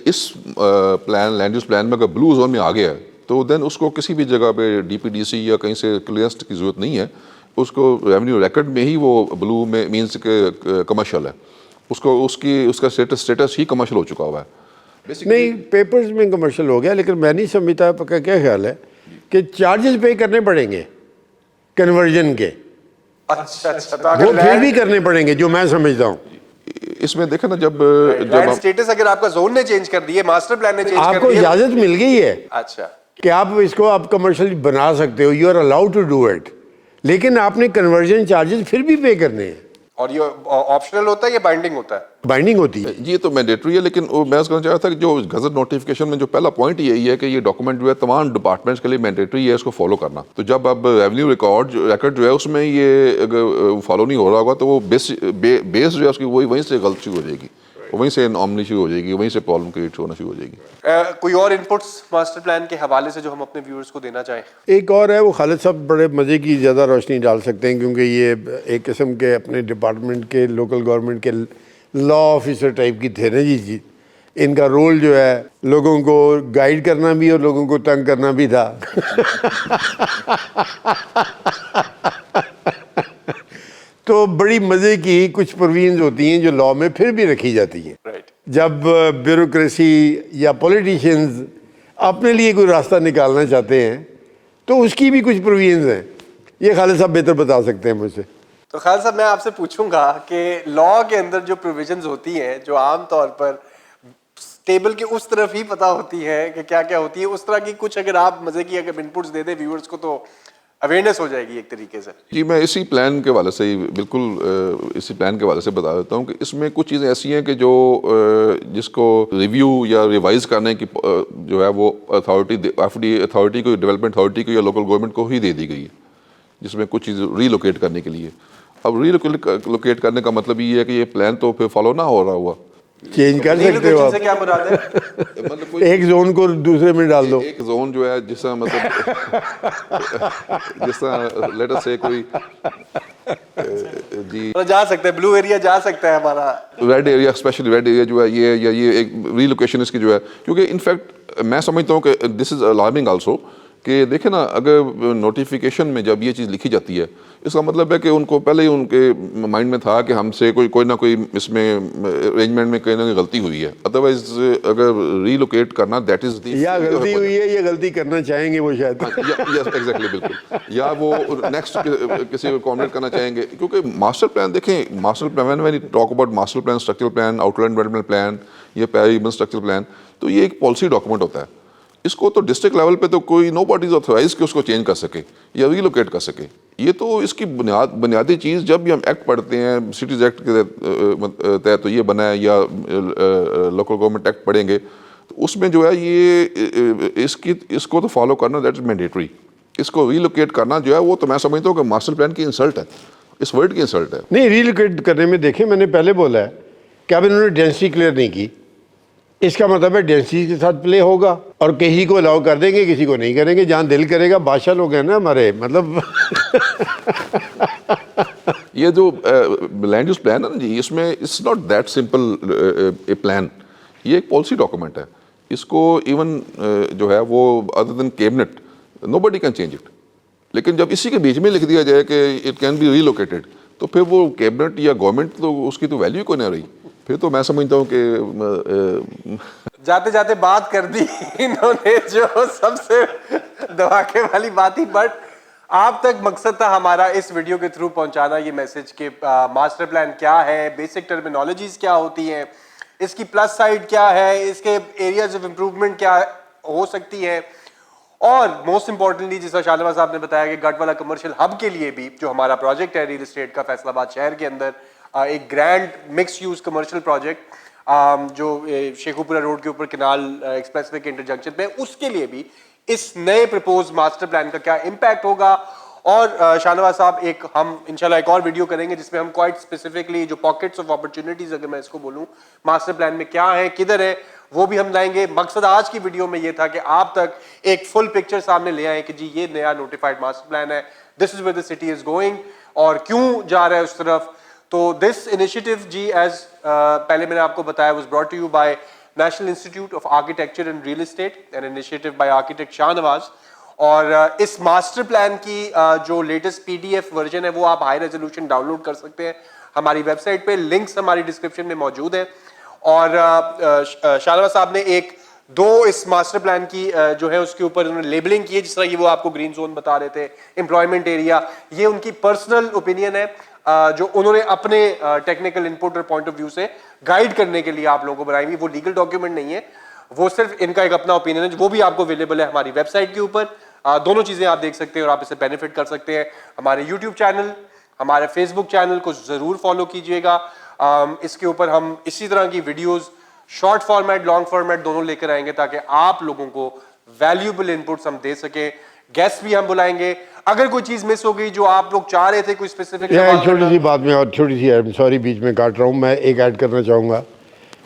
इस प्लान लैंड यूज प्लान में अगर ब्लू जोन में आ गया है तो देन उसको किसी भी जगह पे DPDC या कहीं से क्लियरेंस की ज़रूरत नहीं है, उसको रेवेन्यू रिकॉर्ड में ही वो ब्लू में मीन्स के कमर्शियल है, उसको उसका स्टेटस ही कमर्शियल हो चुका हुआ है। नहीं, पेपर्स में कमर्शियल हो गया, लेकिन मैं नहीं समझता आपका क्या ख्याल है कि चार्जेस पे करने पड़ेंगे कन्वर्जन के, अच्छा अच्छा, तो वो अगर फिर भी करने पड़ेंगे, जो मैं समझता हूँ। इसमें देखें ना, जब लैंड स्टेटस अगर आपका जोन ने चेंज कर दिए, मास्टर प्लान ने चेंज कर आपको दिए, इजाजत मिल गई है अच्छा कि आप इसको आप कमर्शियल बना सकते हो, you are allowed to do it, लेकिन आपने कन्वर्जन चार्जेस फिर भी पे करने हैं। और ये ऑप्शनल होता है या बाइंडिंग होता है? बाइंडिंग होती है। ये तो मैंडेटरी है, लेकिन वो मैं कहना चाह रहा था कि जो गजट नोटिफिकेशन में जो पहला पॉइंट यही है कि ये डॉक्यूमेंट जो है तमाम डिपार्टमेंट्स के लिए मैंडेटरी है इसको फॉलो करना। तो जब अब रेवेन्यू रिकॉर्ड जो है उसमें ये फॉलो नहीं हो रहा होगा तो वो बेस जो है उसकी वहीं से गलती शुरू हो जाएगी, वहीं से अनॉमली शुरू हो जाएगी, वहीं से प्रॉब्लम क्रिएट होना शुरू हो जाएगी। कोई और इनपुट्स मास्टर प्लान के हवाले से जो हम अपने व्यूअर्स को देना चाहें? एक और है, वो खालिद साहब बड़े मज़े की ज़्यादा रोशनी डाल सकते हैं, क्योंकि ये एक किस्म के अपने डिपार्टमेंट के, लोकल गवर्नमेंट के लॉ ऑफिसर टाइप की थे ना जी। इनका रोल जो है लोगों को गाइड करना भी और लोगों को तंग करना भी था। तो बड़ी मज़े की कुछ प्रोविजंस होती हैं जो लॉ में फिर भी रखी जाती हैं। राइट। जब ब्यूरोक्रेसी या पॉलिटिशियंस अपने लिए कोई रास्ता निकालना चाहते हैं तो उसकी भी कुछ प्रोविजंस हैं। ये खालिद साहब बेहतर बता सकते हैं मुझसे। तो खालिद साहब, मैं आपसे पूछूंगा कि लॉ के अंदर जो प्रोविजंस होती हैं जो आम तौर पर टेबल के उस तरफ ही पता होती है कि क्या क्या होती है, उस तरह की कुछ अगर आप मजे की अगर इनपुट्स दे दें व्यूअर्स को तो अवेयरनेस हो जाएगी एक तरीके से। जी, मैं इसी प्लान के वाले से ही बिल्कुल इसी प्लान के वाले से बता देता हूँ कि इसमें कुछ चीज़ें ऐसी हैं कि जो जिसको रिव्यू या रिवाइज करने की जो है वो अथॉरिटी को, डेवलपमेंट अथॉरिटी को या लोकल गवर्नमेंट को ही दे दी गई है, जिसमें कुछ चीज़ रीलोकेट करने के लिए। अब रीलोकेट करने का मतलब ये है कि ये प्लान तो फिर फॉलो ना हो रहा हुआ, चेंज कर सकते हो Relocation आप। से क्या मुराद है? मतलब कोई एक जोन को दूसरे में डाल दो। एक जोन जो है जिसका मतलब जिसका लेट अस से कोई जी तो जा सकते हैं, ब्लू एरिया जा सकता है हमारा। Red area, specially red area जो है ये एक रीलोकेशन इसकी जो है, क्योंकि इनफैक्ट मैं समझता हूँ कि दिस इज़ अलार्मिंग आल्सो कि देखें ना, अगर नोटिफिकेशन में जब ये चीज़ लिखी जाती है इसका मतलब है कि उनको पहले ही उनके माइंड में था कि हमसे कोई ना कोई इसमें अरेंजमेंट में कहीं ना कहीं गलती हुई है। अदरवाइज अगर रीलोकेट करना दैट इज या गलती हुई है या गलती करना चाहेंगे वो शायद। एग्जैक्टली, बिल्कुल, या वो नेक्स्ट किसी को कॉमेंट करना चाहेंगे, क्योंकि मास्टर प्लान देखें, master plan when we talk about master plan, structural plan, outline development plan या पेरी अर्बन स्ट्रक्चरल प्लान, तो ये एक पॉलिसी डॉक्यूमेंट होता है। इसको तो डिस्ट्रिक्ट लेवल पे तो कोई नो बॉडी इज ऑथराइज कि उसको चेंज कर सके या रीलोकेट कर सके। ये तो इसकी बुनियादी चीज़ जब भी हम एक्ट पढ़ते हैं, सिटीज एक्ट के तहत तो ये बना है, या लोकल गवर्नमेंट एक्ट पढ़ेंगे तो उसमें जो है ये इसको तो फॉलो करना दैट इज मैंडेटरी। इसको रीलोकेट करना जो है वो तो मैं समझता हूँ कि मास्टर प्लान की इंसल्ट है, इस वर्ड की इंसल्ट है। नहीं, रीलोकेट करने में देखें, मैंने पहले बोला है कि अब इन्होंने डेंसिटी क्लियर नहीं की, इसका मतलब है डेंसिटी के साथ प्ले होगा और किसी को अलाउ कर देंगे, किसी को नहीं करेंगे, जहाँ दिल करेगा। बादशाह लोग हैं ना हमारे, मतलब ये जो लैंड यूज प्लान है ना जी, इसमें it's not that simple A plan, ये एक पॉलिसी डॉक्यूमेंट है। इसको इवन जो है वो other than cabinet nobody can change it, लेकिन जब इसी के बीच में लिख दिया जाए कि इट कैन बी रीलोकेटेड तो फिर वो कैबिनेट या गवर्नमेंट तो उसकी तो वैल्यू को नहीं रही। फिर तो मैं समझता हूँ कि जाते जाते बात कर दी इन्होंने जो सबसे धमाके वाली बात थी, बट आप तक मकसद था हमारा इस वीडियो के थ्रू पहुंचाना ये मैसेज कि मास्टर प्लान क्या है, बेसिक टर्मिनोलॉजीज क्या होती हैं, इसकी प्लस साइड क्या है, इसके एरियाज ऑफ इम्प्रूवमेंट क्या हो सकती है, और मोस्ट इंपॉर्टेंटली जिस शाहनवाज साहब ने बताया कि गढ़वाला कमर्शियल हब के लिए भी जो हमारा प्रोजेक्ट है रियल एस्टेट का फैसलाबाद शहर के अंदर एक grand mix use commercial project जो शेखुपुरा रोड के ऊपर केनाल एक्सप्रेसवे के इंटरजंक्शन पे, उसके लिए भी इस नए प्रपोज मास्टर प्लान का क्या इम्पैक्ट होगा। और शाहनवाज साहब हम इंशाल्लाह एक और वीडियो करेंगे जिसमें हम क्वाइट स्पेसिफिकली जो पॉकेट्स ऑफ अपॉर्चुनिटीज अगर मैं इसको बोलूं मास्टर प्लान में क्या है, किधर है, वो भी हम लाएंगे। मकसद आज की वीडियो में ये था कि आप तक एक फुल पिक्चर सामने ले आए कि जी ये नया नोटिफाइड मास्टर प्लान है, this is where the city is going और क्यों जा रहा है उस तरफ। तो दिस इनिशिएटिव जी एज पहले मैंने आपको बताया was brought to you by National Institute of Architecture and Real Estate, an initiative by architect Shahnawaz. और इस मास्टर प्लान की जो लेटेस्ट PDF वर्जन है वो आप हाई रेजोल्यूशन डाउनलोड कर सकते हैं हमारी वेबसाइट पे, लिंक्स हमारी डिस्क्रिप्शन में मौजूद है। और शाहनवाज साहब ने दो इस मास्टर प्लान की जो है उसके ऊपर उन्होंने लेबलिंग की है, जिस तरह ये वो आपको ग्रीन जोन बता रहे थे, एम्प्लॉयमेंट एरिया, ये उनकी पर्सनल ओपिनियन है जो उन्होंने अपने टेक्निकल इनपुट और पॉइंट ऑफ व्यू से गाइड करने के लिए आप लोगों को बनाई हुई। वो लीगल डॉक्यूमेंट नहीं है, वो सिर्फ इनका एक अपना ओपिनियन है, वो भी आपको अवेलेबल है हमारी वेबसाइट के ऊपर। दोनों चीजें आप देख सकते हैं और आप इससे बेनिफिट कर सकते हैं। हमारे यूट्यूब चैनल, हमारे फेसबुक चैनल को जरूर फॉलो कीजिएगा। इसके ऊपर हम इसी तरह की videos short format, long format दोनों लेकर आएंगे ताकि आप लोगों को वैल्यूएबल इनपुट्स हम दे सकें। गेस्ट भी हम बुलाएंगे। अगर कोई चीज मिस हो गई जो आप लोग चाह रहे थे, कोई स्पेसिफिक एक छोटी सी बात में और छोटी सी, आई एम सॉरी बीच में काट रहा हूँ, मैं एक ऐड करना चाहूँगा।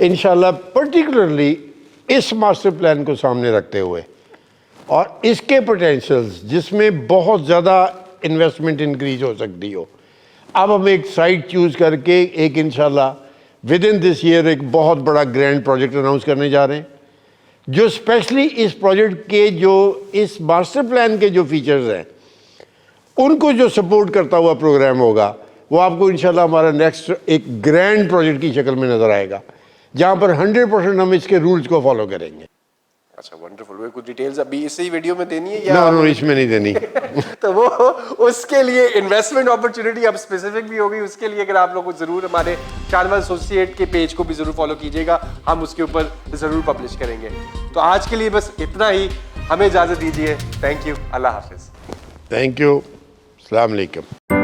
इंशाल्लाह पर्टिकुलरली इस मास्टर प्लान को सामने रखते हुए और इसके पोटेंशियल्स जिसमें बहुत ज़्यादा इन्वेस्टमेंट इंक्रीज हो सकती हो, अब हम एक साइट चूज़ करके एक इंशाल्लाह विद इन दिस ईयर एक बहुत बड़ा ग्रैंड प्रोजेक्ट अनाउंस करने जा रहे हैं, जो स्पेशली इस प्रोजेक्ट के जो इस मास्टर प्लान के जो फीचर्स हैं उनको जो सपोर्ट करता हुआ प्रोग्राम होगा, वो आपको इंशाल्लाह हमारा नेक्स्ट एक ग्रैंड प्रोजेक्ट की शक्ल में नज़र आएगा, जहाँ पर 100% हम इसके रूल्स को फॉलो करेंगे। अच्छा, वंडरफुल। वो कुछ डिटेल्स अभी इसी वीडियो में देनी है या नो, इसमें नहीं देनी। तो वो उसके लिए इन्वेस्टमेंट अपॉर्चुनिटी अब स्पेसिफिक भी होगी, उसके लिए अगर आप लोग जरूर हमारे शाहनवाज एसोसिएट के पेज को भी जरूर फॉलो कीजिएगा, हम उसके ऊपर जरूर पब्लिश करेंगे। तो आज के लिए बस इतना ही, हमें इजाजत दीजिए। Thank you, Allah Hafiz. Thank you, अस्सलाम वालेकुम।